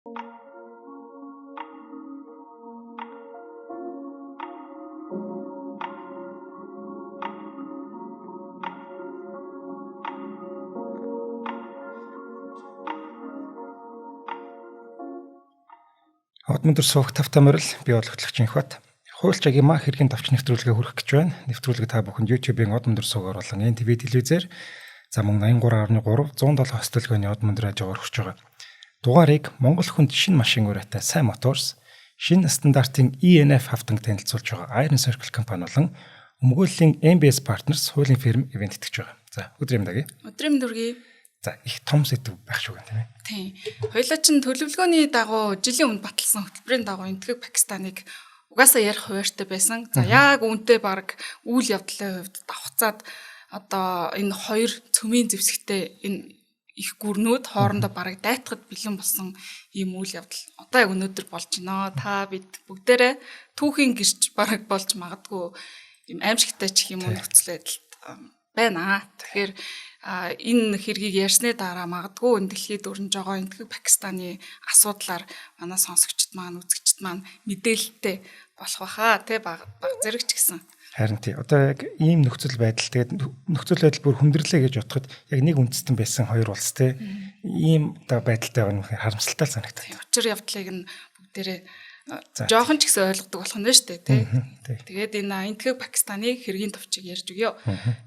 Өдөр суух тавтай морил би бол хөтлөгч Инхбат. Хуульч агима хэргийн товч нэвтрүүлгээ хүргэх гэж байна. Нэвтрүүлэг та бүхэнд YouTube-ийн өдөр суугаар болон NTV телевизээр за мөн 83.3 107 хостөлгөөний өдөр ажгаар хүрч байгаа. Дугаарыг Монгол хүнд шинэ машин ураатай Сайн Motors, шинэ стандартын ENF автанг танилцуулж байгаа Iron Circle компани болон өмгөөллийн MBS Partners хуулийн фирм ивент итгэж байгаа. За өдрийн мэндагий. Өдрийн мэнд хүргэе. За их том сэдв байх шүү гэн тийм ээ. Тийм. Хоёулаа чинь төлөвлөгөөний дагуу жилийн өмнө баталсан хөтөлбөрийн дагуу энтгэг Пакистаныг угаасаа ярих хуваартай байсан. За яг үүнтэй баг үйл явдлын хувьд давхцаад одоо энэ хоёр цөмийн зэвсэгтэй энэ их гүрнүүд хоорондоо бараг дайтахад бэлэн болсон ийм үйл явдал одоо яг өнөөдөр болж байна. Та бид бүгдээрээ түүхийн гэрч бараг болж магадгүй ийм аимшигтай ч юм уу нөхцөл байдалд байна. Тэгэхээр энэ хэргийг ярьсны дараа магадгүй энэ дэлхийд өрнөж байгаа энтгэг Пакистаны асуудлаар манай сонсогчд маань үзэгчд маань мэдээлэлтэй болох байхаа тий баг зэрэгч гэсэн. Харин тий одоо яг ийм нөхцөл байдал тэгээд нөхцөл байдал бүр хүндрэлээ гэж бодоход яг нэг үндэстэн байсан хоёр улс тий ийм одоо байдалтай байгаа нь харамсалтай санагдав. Учир явдлыг нь бүгдээрээ жоохон ч гэсэн ойлгодог болох нь шүү дээ тий. Тэгээд энэ энтгэг Пакистаны хэргийн товчийг ярьж өгье.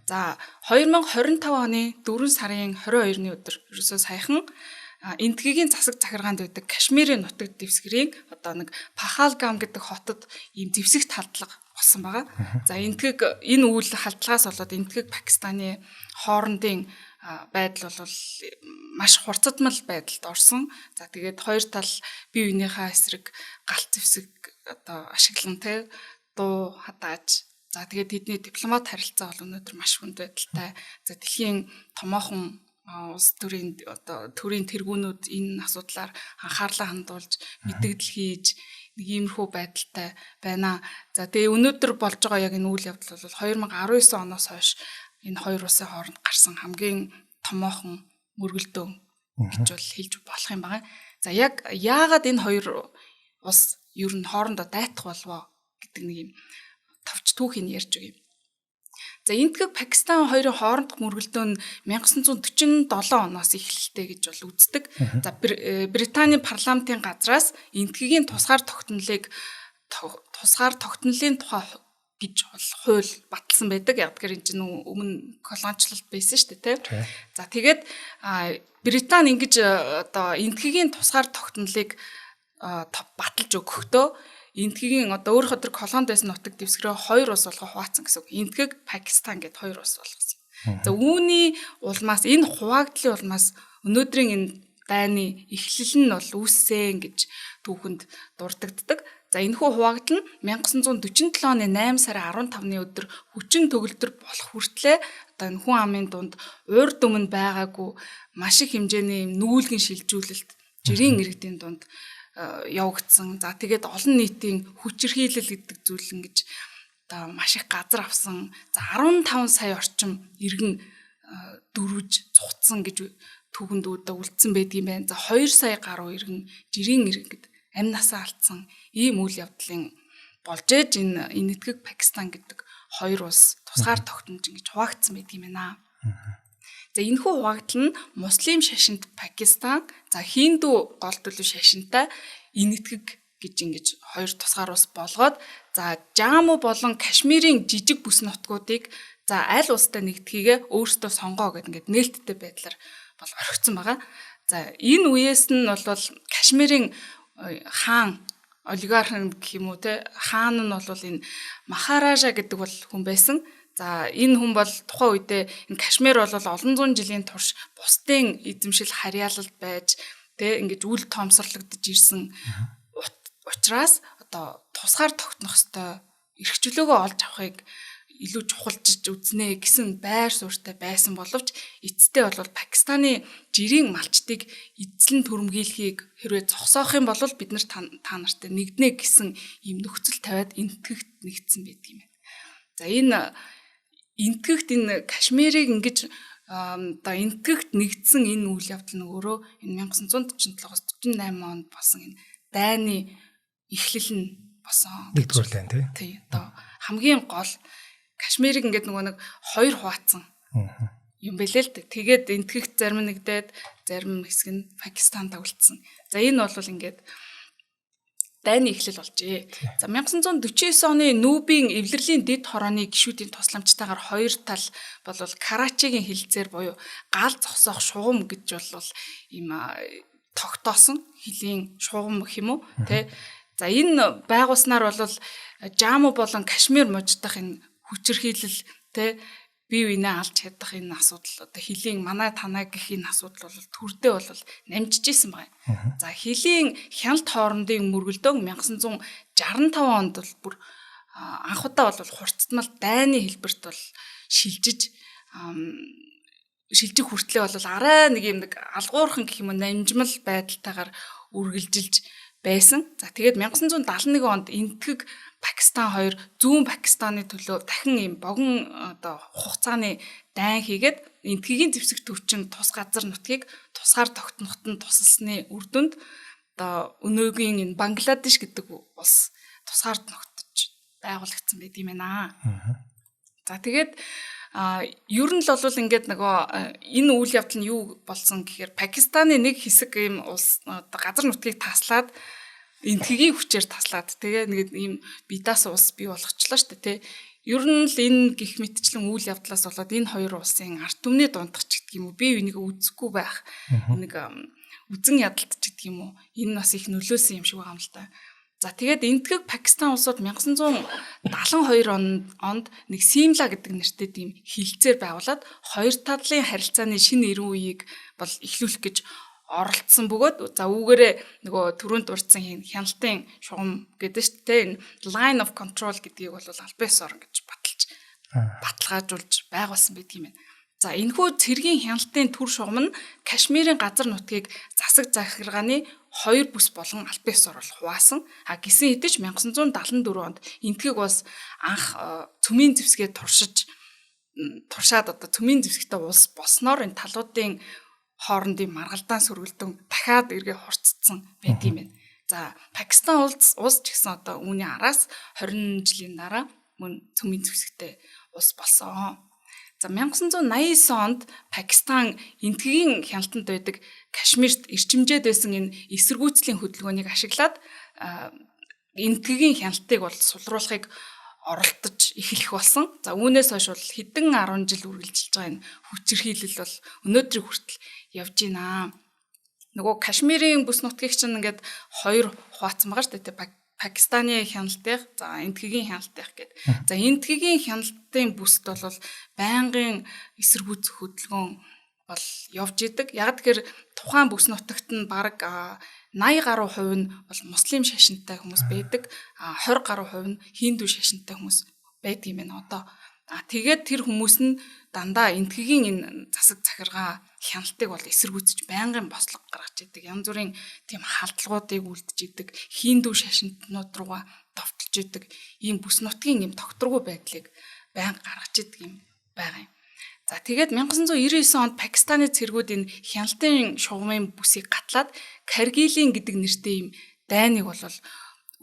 За 2025 оны 4 сарын 22-ны өдөр ерөөсөө саяхан энтгийн засаг захиргаанд байдаг Кашмирийн нутаг дэвсгэрийн одоо нэг Пахалгам гэдэг хотод ийм зэвсэгт халдлага болсон байгаа. За энтгийг энэ үйл халдлагаас болоод энтгийг Пакистаны хоорондын байдал бол маш хурцдмал байдалд орсон. За тэгээд хоёр тал бие биенийхээ эсрэг галт зэвсэг одоо ашиглан тэ дуу хатааж. За тэгээд тэдний дипломат харилцаа бол өнөөдөр маш хүнд байдалтай. За дэлхийн томоохон улс төрийн одоо төрийн тэргүүнүүд энэ асуудлаар анхаарлаа хандуулж мэдээлэл хийж нэг иймэрхүү байдалтай байна. За тэгээ өнөөдөр болж байгаа яг энэ үйл явдал бол 2019 оноос хойш энэ хоёр улсын хооронд гарсан хамгийн томоохон мөргөлдөөн гэж бол хэлж болох юм байна. За яг яагаад энэ хоёр улс ер нь хоорондоо дайтах болов гэдэг нэг юм товч түүхийг ярьж өгье. За энтгэг Пакистан хоёрын хоорондох мөргөлдөөн 1947 оноос эхэллээ гэж бол үздэг. За Британий парламентын газраас энтгийн тусгаар тогтнолын тухай гэж бол хууль баталсан байдаг. Яг тэгэхээр энэ чинь өмнө колоничлалт байсан шүү дээ, тийм. За тэгээд Британи ингэж одоо энтгийн тусгаар тогтнолыг баталж өгөхдөө энтгийн одоо өөрөөр хадэр колонд байсан нутаг дэвсгэрээ хоёр улс болгох хуваацсан гэсэн үг. Энтгийг Пакистан гэд хоёр улс болгосон. За үүний улмаас энэ хуваагдлын улмаас өнөөдрийн энэ дайны эхлэл нь бол үүссэн гэж түүхэнд дурддагддаг. За энэхүү хуваагдал нь 1947 оны 8 сарын 15-ны өдөр хүчин төгөлдөр болох хүртлээр одоо энэ хүн амын дунд урд өмнө байгаагүй маш их хэмжээний нүүлгэн шилжүүлэлт жирийн иргэдийн дунд явагдсан. За тэгээд олон нийтийн хүчирхийлэл гэдэг зүйл ингэж одоо маш их газар авсан. За 15 сая орчим иргэн дөрвж цугцсан гэж түүхэнд үлдсэн байдгийм байна. За 2 сая гаруй иргэн жирийн иргэд амь насаа алдсан ийм үйл явдлын болж ээж энэ энтгэг Пакистан гэдэг хоёр улс тусгаар тогтнож ингэж хуваагдсан байдгийм байна. За энэхүү хуваагдал нь муслим шашинт Пакистан, за хинду гол төлөв шашинтай энтгэг гэж ингэж хоёр тусгаар улс болгоод за Жамму болон Кашмирийн жижиг бүс нутгуудыг за аль улстай нэгдхийгээ өөрсдөө сонгоо гэдэг ингээд нээлттэй байдлаар бол орхигдсон байгаа. За энэ үеэс нь бол Кашмирийн хаан олигарх гэх юм уу те хаан нь бол энэ Махаража гэдэг бол хүн байсан. За энэ хүн бол тухайн үедээ энэ Кашмир бол олон зуун жилийн турш бусдын эзэмшил харьяалалд байж тэ ингэж үл тоомсорлогдож ирсэн учраас одоо тусгаар тогтнох ёстой эрх чөлөөгөө олж авахыг илүү чухалчж үзнэ гэсэн байр суурьтай байсан боловч эцэстээ бол Пакистаны жирийн малчдыг эзлэн түрэмгийлэхийг хэрвээ зогсоох юм бол бид нар та нартай нэгднэ гэсэн ийм нөхцөл тавиад энтгэгт нэгдсэн байдаг юм байна. За энэ энтгэгт энэ Кашмирыг ингэж одоо энтгэгт нэгдсэн энэ үйл явдал нь өөрөө энэ 1947-оос 48 онд болсон энэ дайны эхлэл нь босон. Нэгдүгээр дайн тий. Одоо хамгийн гол Кашмирыг ингээд нэг хоёр хуваацсан юм бэлээ л дээ. Тэгээд энтгэгт зарим нэгдээд зарим хэсэг нь Пакистанд үлдсэн. За энэ бол ингээд дайны эхлэл болжээ. За 1949 оны Нүүбийн эвлэрлийн дэд хорооны гишүүдийн тусламжтайгаар хоёр тал бол Карачигийн хилцээр буюу гал зогсоох шугам гэж бол ийм тогтоосон хилийн шугам гэх юм уу тий. За энэ байгуулснаар бол Жаму болон Кашмир мужидах энэ хүчирхийлэл тий бие биенээ алж чадах энэ асуудал одоо хилийн манай танаа гэх энэ асуудал бол төрдөө бол намжиж исэн байна. За хилийн хяналт хоорондын мөргөлдөөн 1965 онд бол бүр анх удаа бол хурцтмал дайны хэлбэрт бол шилжих хүртлээ бол арай нэг юм нэг алгуурхан гэх юм уу намжмал байдалтайгаар үргэлжилж байсан. За тэгээд 1971 онд энтгэг Пакистан хоёр зүүн Пакистаны төлөө дахин ийм богино одоо хугацааны дайн хийгээд энтгийн зэвсэг төвчин тус газар нутгийг тусгаар тогтноход нь тусалсны үр дүнд одоо өнөөгийн энэ Бангладеш гэдэг улс тусгаар тогтож байгуулагдсан байт юм байна. За тэгээд ер нь л бол ингээд нөгөө энэ үйл явдал нь юу болсон гэхээр Пакистаны нэг хэсэг ийм улс газар нутгийг таслаад энтгийн хүчээр таслаад тэгээ нэг ийм бидаас улс бий болгочлаа шүү дээ тий. Ер нь л энэ гих мэтчлэн үйл явдлаас болоод энэ хоёр улсын ард түмний дундах ч гэдэг юм уу бие биенийг үзэхгүй байх нэг үзэн ядалтч гэдэг юм уу энэ бас их нөлөөсөн юм шиг байгаа юм л та. За тэгээд энтгэг Пакистан улсууд 1972 онд нэг Симла гэдэг нэртэй тийм хилцээр байгуулад хоёр талын харилцааны шинэ эрен үеийг бол эхлүүлэх гэж оролцсон бөгөөд за үүгээрээ нөгөө түрүүнд дурдсан хяналтын шугам гэдэг шүү дээ энэ line of control гэдгийг бол аль биес орон гэж баталгаажуулж байгуулсан байдаг юм байна. За энэхүү цэргийн хяналтын төр шугам нь Кашмирийн газар нутгийг засаг захиргааны хоёр бүс болон аль биес орол хуваасан. Гисэн хэдиж 1974 онд энтгэг бас анх цөмийн зэвсгээ туршаад одоо цөмийн зэвсэгтэй улс болсноор энэ талуудын хоорондын маргалдаан сөргөлдөн дахиад эргээ хурцсан байт юм байна. За Пакистан улс ч гэсэн одоо үүний араас 20 жилийн дараа мөн цөмийн зэвсэгтэй улс болсон. За 1989 онд Пакистан энтгийн хяналтанд байдаг Кашмирт эрчимжээд байсан энэ эсэргүүцлийн хөдөлгөөнийг ашиглаад энтгийн хяналтыг бол сулруулахыг оролдож эхлэх болсон. За үүнээс хойш бол хэдэн 10 жил үргэлжилж байгаа энэ хүчирхийлэл бол өнөөдрийг хүртэл явж байна. Нөгөө Кашмирийн бүс нутгийг чинь ингээд хоёр хуваацсан байгаа шүү дээ. Пакистаны хяналтыг, за энтгийн хяналтыг гэдэг. За энтгийн хяналтын бүсд бол байнгын эсэргүүцэх хөдөлгөөн бол явж идэг. Яг тэгэхээр тухайн бүс нутагт нь бараг 80 гаруй хувь нь бол муслим шашинтай хүмүүс байдаг. 20 гаруй хувь нь хинду шашинтай хүмүүс байдаг юм байна одоо. Тэгээд тэр хүмүүс нь дандаа энтгийн энэ засаг захиргаа хяналтыг бол эсэргүүцэж байнгын бослого гаргаж идэг. Янз бүрийн тийм халдлагуудыг үлдэж идэг. Хинду шашинтнууд руугаа довтолж идэг. Ийм бүс нутгийн ийм тогтворгүй байдлыг байнга гаргаж идэг юм байгаа юм. За тэгээд 1999 онд Пакистаны цэргүүд энэ хяналтын шугамын бүсийг гатлаад Каргилийн гэдэг нэртэй ийм дайныг бол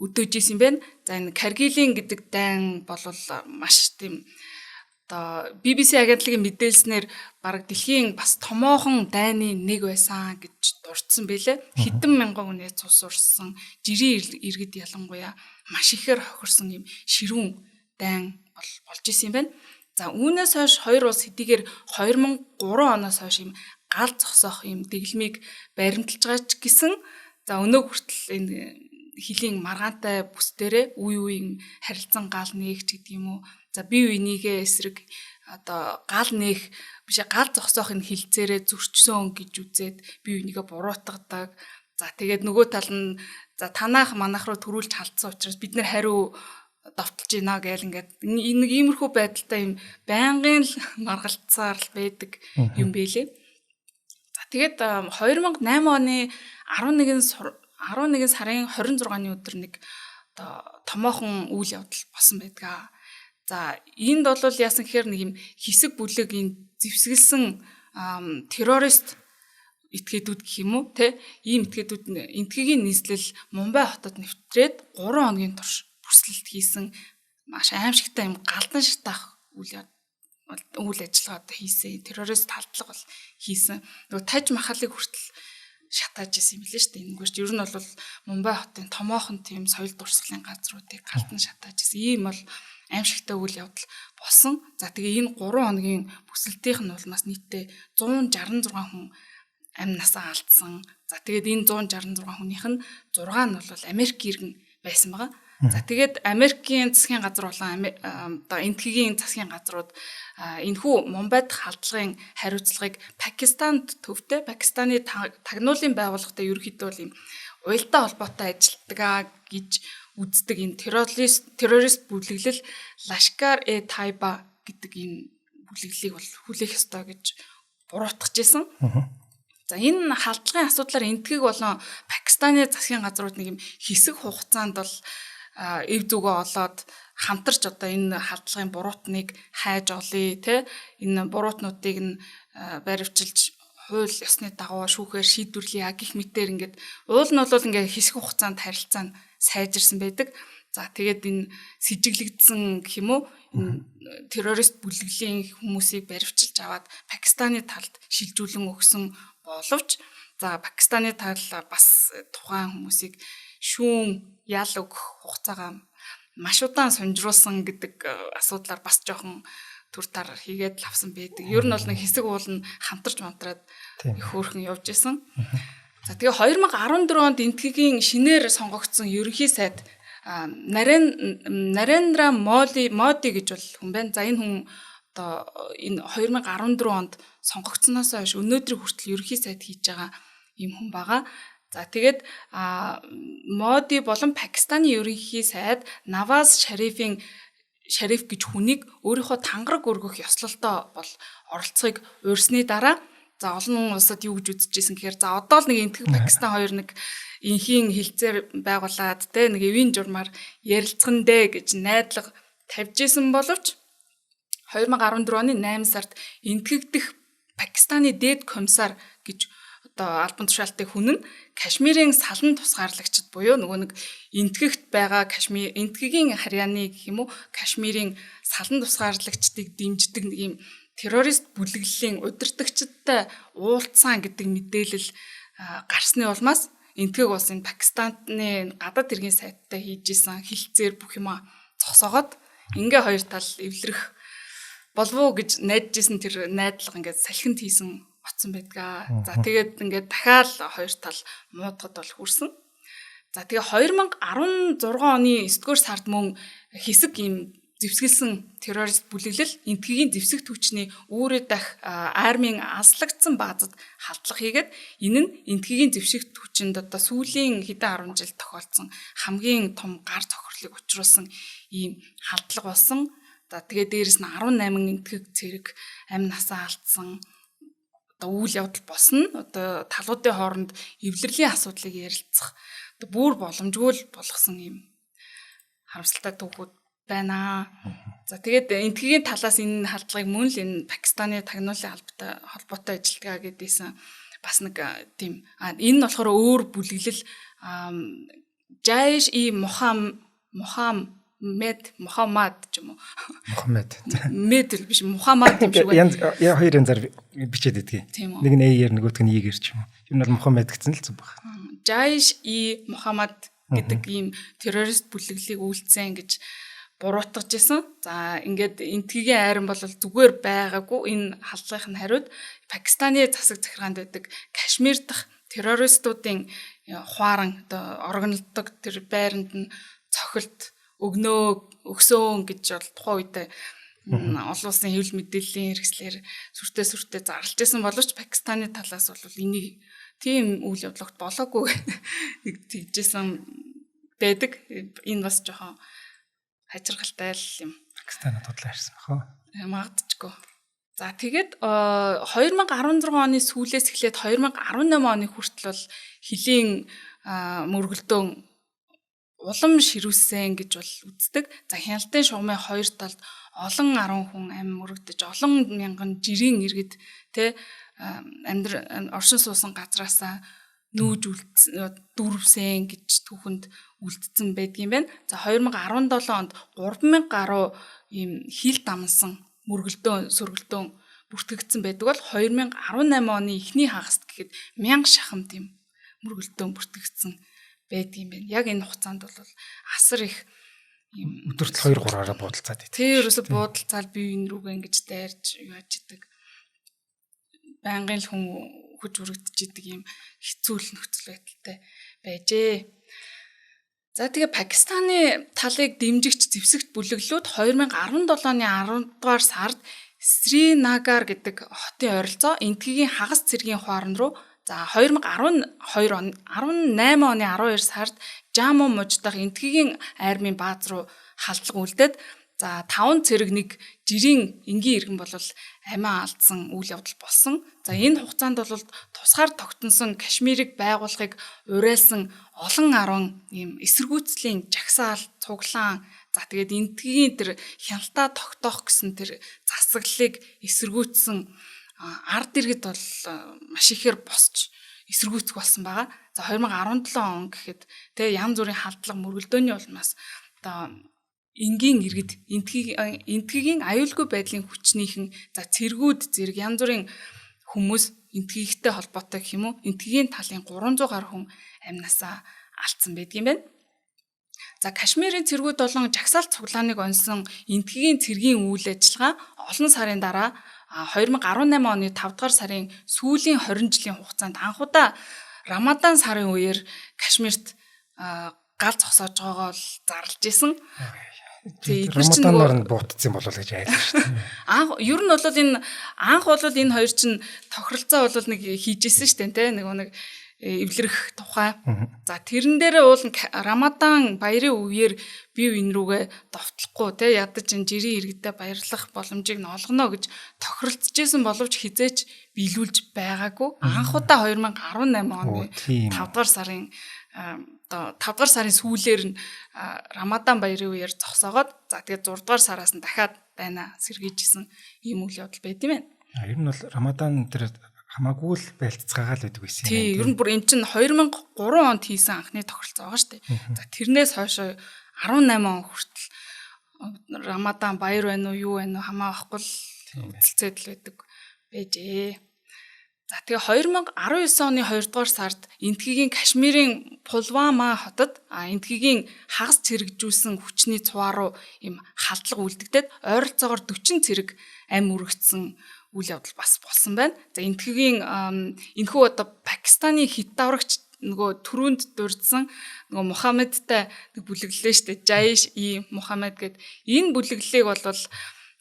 өдөөж исэн юм байна. За энэ Каргилийн гэдэг дайн бол маш тийм одоо BBC агентлагийн мэдээлснээр бараг дэлхийн бас томоохон дайны нэг байсан гэж дурдсан байлээ. Хэдэн мянган хүнээ цус урссан, жирийн иргэд ялангуяа маш ихээр хохирсон юм ширүүн дайн болж исэн юм байна. За үүнээс хойш хоёр улс хэдийгээр 2003 оноос хойш юм гал зогсоох юм дэглэмийг баримталж байгаа ч гэсэн за өнөө хүртэл энэ хилийн маргаантай бүс дээрээ үе үеийн харилцан гал нээгч гэдэг юм уу. За бие биенийгээ эсрэг одоо гал нээх биш гал зогсоох энэ хилцээрээ зөрчсөн гэж үзээд бие бинийгээ буруутгадаг. За тэгээд нөгөө тал нь за танаах манах руу төрүүлж халтсан учраас бид нэр хариу довтолж ийна гээл ингээд энэ иймэрхүү байдалтай юм байнгын л маргалцаар л байдаг юм бэлээ. За тэгээд 2008 оны 11 сарын 26-ны өдөр нэг одоо томоохон үйл явдал болсон байдаг. За энд бол яасан гэхээр нэг юм хэсэг бүлэг энэ зэвсгэлсэн террорист этгээдүүд гэх юм уу те ийм этгээдүүд энтгийн нийслэл Мумбай хотод нэвтрээд 3 хоногийн турш бүрслэлт хийсэн маш аимшигтай юм галдан шатаах үйл ажиллагаа хийсэн террорист халдлага бол хийсэн. Нөгөө Таж Махалыг хүртэл шатааж исэн юм лээ шүү дээ. Энэгээр чи ер нь бол Мумбай хотын томоохон тийм соёл дурсгалын газруудыг галдан шатааж исэн. Ийм бол аимшигтай үйл явдал болсон. За тэгээ энэ 3 хоногийн бүсэлтийнх нь бол бас нийтдээ 166 хүн амь насаа алдсан. За тэгээд энэ 166 хүнийх нь 6 нь бол Америк иргэн байсан байгаа. За тэгээд Америкийн засгийн газар болон одоо энтгийн засгийн газрууд энэхүү Мумбайд халдлагын хариуцлагыг Пакистанд төвтэй Пакистаны тагнуулын байгууллагатай ерөнхийдөө бол юм уялдаа холбоотой ажилтдаг гэж үздэг энэ террорист бүлэглэл Лашкар-e-Тайба гэдэг энэ бүлэглэлийг бол хүлээх ёстой гэж буруутгаж исэн. За энэ халдлагын асуудлаар энтгийг болон Пакистаны засгийн газрууд нэг юм хэсэг хугацаанд бол эв зүгөө олоод хамтарч одоо энэ халдлагын буруутныг хайж олъё те энэ буруутнуудыг нь баривчилж хууль ёсны дагуу шүүхээр шийдвэрлэе гэх мэтээр ингээд уул нь бол ингээд хэсэг хугацаанд харилцаа нь сайжирсан байдаг. За тэгээд энэ сэжиглэгдсэн гэх юм уу энэ террорист бүлэглэлийн хүмүүсийг баривчилж аваад Пакистаны талд шилжүүлэн өгсөн боловч за Пакистаны тал бас тухайн хүмүүсийг шүүн ял өгөх хугацаагаа маш удаан сонжруулсан гэдэг асуудлаар бас жоохон төр тар хийгээд лавсан байдаг. Ер нь бол нэг хэсэг уул нь хамтарч мантраад их хөөрхөн явж исэн. За тэгээ 2014 онд энтгийн шинээр сонгогдсон ерөнхий сайд Нарендра Моди гэж бол хүн байна. За энэ хүн одоо энэ 2014 онд сонгогдсоноос хойш өнөөдрийн хүртэл ерөнхий сайд хийж байгаа юм хүн байгаа. За тэгээд Моди болон Пакистаны ерөнхий сайд Наваз Шариф гэж хүнийг өөрийнхөө тангараг өргөх ёслолтой бол оролцохыг уурсны дараа за олон улсад юу гэж үзэж ирсэн гэхээр за одоо л нэг энтэг Пакистан хоёр нэг инхийн хилцээр байгуулад те нэг эвийн журмаар ярилцсан дээ гэж найдлага тавьж исэн боловч 2014 оны 8 сард энтгэгдэх Пакистаны дээд комиссар гэж одоо албан тушаалтын хүн нь Кашмирийн салан тусгаарлагчид буюу нөгөө нэг энтгэгт байгаа Кашмир энтгийн Харьяаны гэх юм уу Кашмирийн салан тусгаарлагчдыг дэмждэг нэг юм террорист бүлэглэлийн удирдагчдтай уулзсан гэдэг мэдээлэл гарсны улмаас энтгэг улсын Пакистаны гадаад иргэн сайттай хийж исэн хилцээр бүх юма зогсоогоод ингээ хоёр тал эвлэрэх болов уу гэж найдаж исэн тэр найдлага ингээд салхинд хийсэн оцсон байдгаа. За тэгээд ингээд дахиад хоёр тал муудахад бол хүрсэн. За тэгээ 2016 оны 9-р сард мөн хэсэг ийм зэвсгэлсэн террорист бүлэглэл энтгийн зэвсэгт хүчний үүрээ дах армийн аслагдсан баазад халдлага хийгээд энэ нь энтгийн зэвсэгт хүчинд одоо сүүлийн хэдэн 10 жил тохиолдсон хамгийн том гар цохирлыг учруулсан ийм халдлага болсон. За тэгээ дээрэс нь 18 энтгэг цэрэг амь насаа алдсан үйл явдал болсон. Одоо талуудын хооронд эвлэрлийн асуудлыг ярилцах одоо бүр боломжгүй л болгосон юм харамсалтай түүхүүд байна. За тэгээд энтгийн талаас энэ халдлагыг мөн л энэ Пакистаны тагнуулын холбоотой ажилтгаа гэдээсэн бас нэг тийм энэ нь болохоор өөр бүлэглэл Жайш Мухаммад ч юм уу. Мухаммад. Мэд л биш Мухаммад юм шиг байна. Хоёр янзаар бичээд идэгий. Нэг нь A-ээр нөгөөтг нь I-гээр ч юм уу. Энэ бол Мухаммад гэсэн л зүг байна. Жайш Мухаммад гэдэг ийм террорист бүлэглэлийг үйлдсэн гэж буруутгаж исэн. За ингээд энтгийн айран бол зүгээр байгаагүй энэ халдлагын хариуд Пакистаны засаг захиргаанд байдаг Кашмир дахь террористуудын хуаран одоо оргилдог тэр байранд нь цохилт өгсөн гэж бол тухайн үед олон улсын хэвлэл мэдээллийн хэрэгслэр сүртэй зарлж байсан боловч Пакистаны талаас бол энийг тийм үйл явдлогт болоогүй нэг тэгжсэн байдаг. Энэ бас жоохон хачиргалтай л юм. Пакистанад бодлоо ирсэн бахаа. Магадчгүй. За тэгээд 2016 оны сүүлээс эхлээд 2018 оны хүртэл бол хилийн мөргөлдөөн улам ширүүсэн гэж бол үздэг. За хяналтын шугамын хоёр талд олон 10 хүн амь мөрөгдөж, олон мянган жирийн иргэд тэ оршин суусан газраасаа нүүж дүүрвсэн гэж түүхэнд үлдсэн байдгийм байна. За 2017 онд 3000 гаруй ийм хил дамнсан сөргөлдөөн бүртгэгдсэн байдаг бол 2018 оны эхний хагаст гэхэд 1000 шахамт ийм мөргөлдөөн бүртгэгдсэн байдгийм байна. Яг энэ хугацаанд бол асар их өдөртөл 2-3-аараа буудалцаад байдаг. Тэр ерөөсө буудалцаад бие биен рүүгээ ингэж дайрж яаж идэг. Байнгын л хүн хүч өргөдөж идэг ийм хэцүү нөхцөл байдалтай байжээ. За тэгээ Пакистаны талыг дэмжигч зэвсэгт бүлэглүүд 2017 оны 10 дугаар сард Сринагар гэдэг хотын ойролцоо энтгийн хагас цэргийн хуарн руу за 2018 оны 12 сард Жаму мужидах энтгийн армийн бааз руу халдлага үлдээд за 5 цэрэг нэг жирийн энгийн иргэн бол амиа алдсан үйл явдал болсон. За энэ хугацаанд бол тусгаар тогтносон Кашмирыг байгуулахыг уриалсан олон 10 ийм эсэргүүцлийн жагсаал, цуглаан за тэгээд энтгийн тэр хяналтаа тогтоох гэсэн тэр засаглалыг эсэргүүцсэн ард иргэд бол маш ихээр босч эсэргүүцэх болсон байгаа. За 2017 он гэхэд тэгээ янз бүрийн халдлага мөргөлдөөний улмаас одоо энгийн иргэд энтгийн аюулгүй байдлын хүчнийхэн за цэргүүд зэрэг янз бүрийн хүмүүс энтгийгтэй холбоотой гэх юм уу энтгийн талын 300 гаруй хүн амнасаа алдсан байдгийм байна. За Кашмирийн цэргүүд болон жагсаал цуглааныг онсон энтгийн цэргийн үйл ажиллагаа олон сарын дараа 2018 оны 5 дугаар сарын сүүлийн 20 жилийн хугацаанд анхудаа Рамадан сарын үеэр Кашмирт гал зогсоож байгааг бол зарлж исэн. Рамаданаар нь буутцсан болов гэж айлж шүү дээ. Ер нь бол энэ хоёр чинь тохиролцоо бол нэг хийжсэн шүү дээ, нэг эвлэрэх тухай. За тэрэн дээрээ уул Рамадан баярын үеэр бие биен рүүгээ довтлохгүй ядаж жирийн иргэдэд баярлах боломжийг нь олгоно гэж тохиролцож боловч хизээч биелүүлж байгаагүй. Анхудаа 2018 оны 5 дугаар сарын 5 дугаар сарын сүүлээр нь Рамадан баярын үеэр зогсоогоод за тэгээд 6 дугаар сараас нь дахиад байна сэргийжсэн ийм үйл явдал байд юм байна. Ер нь бол Рамадан тэр хамаагүй л байлцгаагаа л байдаг байсан юм. Тийм, ер нь бүр эн чинь 2003 онд хийсэн анхны тохиролцоо байгаа шүү дээ. За тэрнээс хойш 18 он хүртэл Рамадан баяр байна уу, юу байна уу хамаахгүй л үзэлцээд л байдаг байжээ. За тэгээ 2019 оны 2 дугаар сард энтгийн Кашмирийн Пулвама хотод энтгийн хагас цэрэгжүүлсэн хүчний цуваа руу им халдлага үлдэгдээд ойролцоогоор 40 цэрэг амь үрэгдсэн үйл явдал бас болсон байна. За энтгийн энэхүү одоо Пакистаны хит даврагч нөгөө түрүүнд дурдсан нөгөө Мухаммедтай нэг бүлэглэлээ штэ Жайш-и Мухаммед гэд энэ бүлэглэлийг бол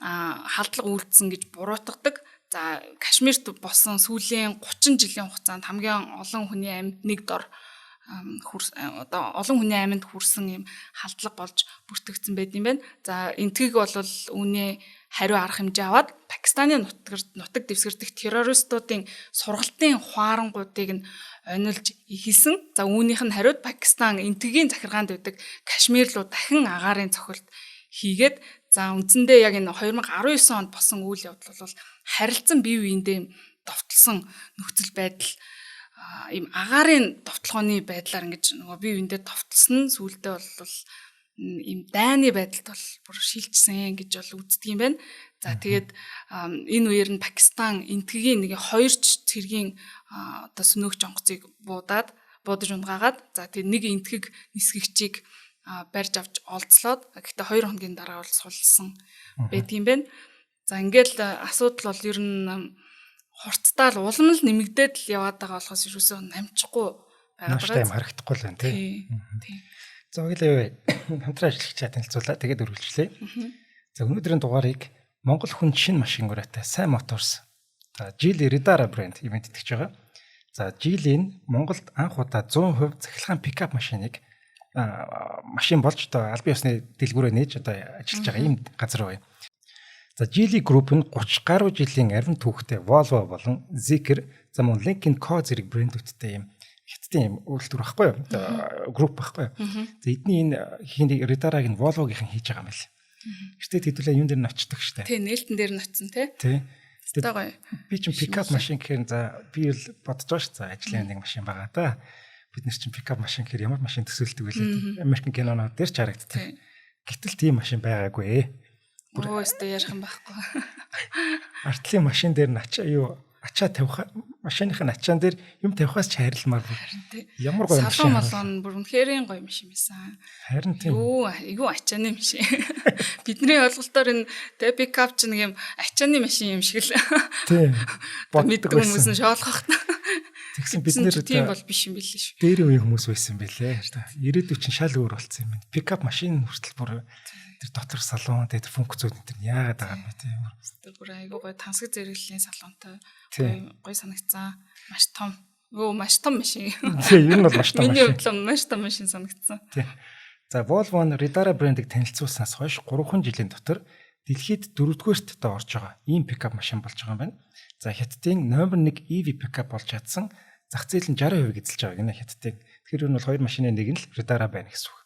халдлага үлдсэн гэж буруутгадаг. За Кашмирт болсон сүүлийн 30 жилийн хугацаанд хамгийн олон хүний амьд нэг дор одоо олон хүний амьд хүрсэн юм халдлага болж бүртгэгдсэн байт юм байна. За энтгийг бол үүний хариу арга хэмжээ аваад Пакистаны нутаг дэвсгэрдэх террористуудын сургалтын хуарангуудыг нь онилж ихэлсэн. За үүнийх нь хариуд Пакистан энтгийн захиргаанд байдаг Кашмир руу дахин агаарын цохилт хийгээд за үндсэндээ яг энэ 2019 онд болсон үйл явдал бол харилцан бие биендээ довтлсон нөхцөл байдал ийм агаарын довтлооны байдлаар ингэж нөгөө бие биендээ довтлсон сүулдэ бол ийм дайны байдалд бол бүр шилжсэн гэж бол үздэг юм байна. За тэгээд энэ үеэр нь Пакистан энтгийн нэг 2 цэргийн одоо сүнөөгч онгоцыг будаж унгаагаад за тэгээд нэг энтгийг нисгэгчийг барьж авч олцлоод гэхдээ 2 хоногийн дараа бол сулсан байдаг юм байна. За ингээл асуудал бол ер нь хурцтай л улам л нэмэгдээд л яваад байгаа болохоос юусоо намжихгүй байгаа. Нааштай харагдахгүй л байна тий. За өглөө хамтран ажиллагч танилцуулаа тэгээд өргөлжлээ. За өнөөдрийн дугаарыг Монгол хүн шинэ машин гураатай Сайн Моторс Geely Radar брэнд ивент итгэж байгаа. За Geely-ийн Монголд анх удаа 100% цахилгаан пикап машиныг машин болж одоо албан ёсны дэлгүүрээ нээж одоо ажиллаж байгаа ийм газар байна. За Geely Group нь 30 гаруй жилийн арвин түүхтэй Volvo болон Zeekr, за мөн Lincoln Co зэрэг брэндүүдтэй ийм хятадын үйлдвэр байхгүй юу? Групп байхгүй юу? За эдний энэ хийх радарыг нь Volvo-гийнхан хийж байгаа юм байна. Гэвч хэдүүлээ юун дээр нь очдог штэ. Тий, нээлтэн дээр нь очсон тий. Тий. Тэгвэл Би чинь пикап машин гэхээр за би л бодож байгаа ш. За ажлын нэг машин байгаа да. Бид нар чинь пикап машин гэхээр ямар машин төсөөлдөг вэ? Америкийн кинонууд дээр ч харагддаг. Гэтэл тийм машин байгаагүй. Өөстөө ярих юм байхгүй. Артлын машин дээр нь ачаа тавих машиных нь ачаан дээр юм тавихаас ч хайрламаар бүр. Ямар гоё машин. Салон молон бүр үнэхэрийн гоё машин байсан. Харин тийм. Юу ачааны машин. Бидний ойлголтоор энэ тэ пикап ч нэг юм ачааны машин юм шиг л. Тийм. Боддог хүмүүс нь шоолгох. Тэгсэн бид нэр тийм бол биш юм билээ шүү. Дээр үеийн хүмүүс байсан байлээ. Ирээдүйд чинь шал өөр болцсон юм байна. Пикап машин хүртэл бүр тэр дотор салон, тэр функцүүд энэ яагаад байгаа юм бэ тийм. Тэр бүр айгүй гоё тансаг зэрэглэлийн салонтой. Гоё санагцсан. Маш том. Маш том машин. Тийм, ер нь бол маш том машин. Миний хувьд маш том машин санагдсан. Тийм. За Volvo-ны Radara брэндийг танилцуулснаас хойш 3 жилийн дотор дэлхийд 4-р төвд орж байгаа ийм пикап машин болж байгаа юм байна. За Хятадын номер 1 EV пикап болж чадсан зах зээл нь 60% эзэлж байгаа гинэ Хятадын. Тэгэхээр ер нь бол хоёр машины нэг нь л Radara байна гэсэн үг.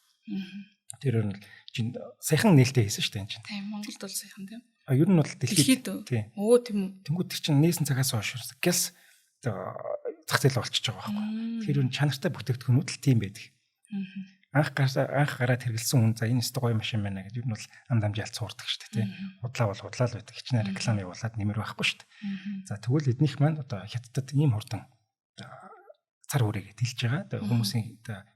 Тэр ер нь чинь саяхан нээлттэй хийсэн шүү дээ энэ чинь. Тийм, Монголд бол саяхан тийм. Ер нь бол дэлхийд тийм. Өө тийм үү. Тэнгүүд тэр чинь нээсэн цагаас хойш гэлс зах зээл болчихж байгаа байхгүй. Тэгэхээр ер нь чанартай бүтээгдэхүүнүүд л тийм байдаг. Анх гараад хэрэгэлсэн хүн за энэ өстө гоё машин байна гэдэг ер нь бол ам дамжаалт суурдаг шүү дээ тийм. Худлаа бол худлаа л байдаг. Хичнээн реклам явуулаад нэмэр байхгүй шүү дээ. За тэгвэл эднийх маань одоо Хятадд ийм хурдан цар хүрээгээ дэлж байгаа. Одоо хүмүүсийн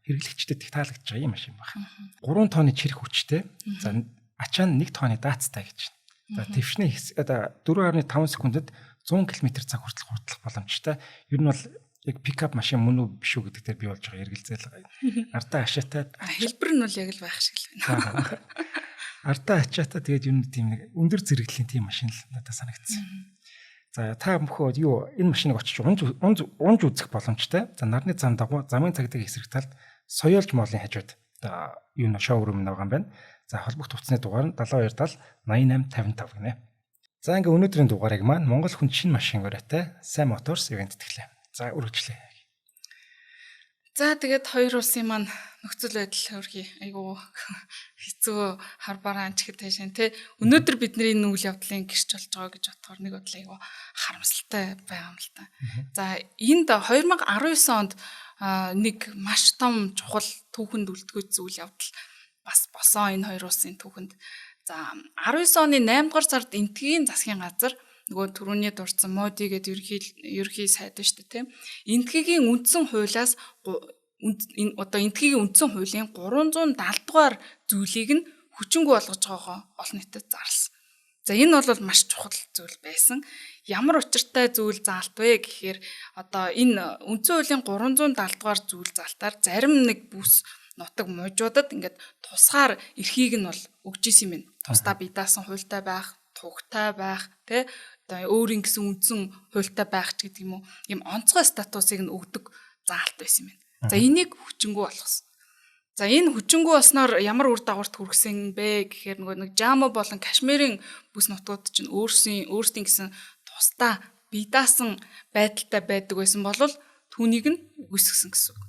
хэрэглэгчдэд их таалагдж байгаа юм машин байна. 3 тонны чирэх хүчтэй. За ачаа нь 1 тонны даацтай гэж. За твшний одоо 4.5 секундэд 100 км/цаг хүртэл хурдлах боломжтой. Ер нь бол яг пикап машин мөн үү биш үү гэдэг дээр бий болж байгаа эргэлзээл байгаа. Ардаа ачаатай хэлбэр нь бол яг л байх шиг л байна. Ардаа ачаатай тэгээд ер нь тийм нэг өндөр зэрэглэлийн тийм машин л надад санагдсан. За та бүхэн юу энэ машиныг очиж унж үзэх боломжтой. За нарны зам дагуу замын цагдаа эсрэг талд Соёлж молын хажууд юу нэ шоурум байгаа юм байна. За холбогд утасны дугаар нь 7270 8855 гинэ. За ингээ өнөөдрийн дугаарыг маань Монгол хүн шинэ машин өрөөтэй Сайн Motors ивент тэтгэлээ. За үргэлжлэе. За тэгээд хоёр улсын маань нөхцөл байдал хөрхий айгу хэцүү харбараа анчихэд таашаа тий. Өнөөдөр бидний энэ үйл явдлын гэрч болж байгаа гэж бодохоор нэг бодлоо айгу харамсалтай байгаа юм л та. За энд 2019 онд нэг маш том чухал түүхэнд үлдгэж үйл явдал бас босон энэ хоёр улсын түүхэнд. За 19 оны 8 дугаар сард Энтгийн засгийн газар нөгөө түрүүний дурдсан моди гэдэг ерхий сайд байна шүү дээ тийм. Энтгийн үндсэн хуулиас одоо энтгийн үндсэн хуулийн 370 дугаар зүйлийг нь хүчингүй болгож байгаагаа олон нийтэд зарласан. За энэ бол маш чухал зүйл байсан. Ямар учиртай зүйл заалт вэ гэхээр одоо энэ үндсэн хуулийн 370 дугаар зүйл заалтаар зарим нэг бүс нутаг мужуудад ингээд тусгаар эрхийг нь бол өгч исэн юм байна. Тусдаа бие даасан хуультай байх, тугтай байх, тэ одоо өөрийн гэсэн үндсэн хуультай байх ч гэдэг юм уу. Ийм онцгой статусыг нь өгдөг заалт байсан юм байна. За энийг хүчингүй болгосон. За энэ хүчингүй болсноор ямар үр дагаварт хүргэсэн бэ гэхээр нэг Жаму болон Кашмирын бүс нутгууд чинь өөрсдийн гэсэн тусдаа бие даасан байдалтай байдаг байсан бол түүнийг нь үгүйсгэсэн гэсэн үг.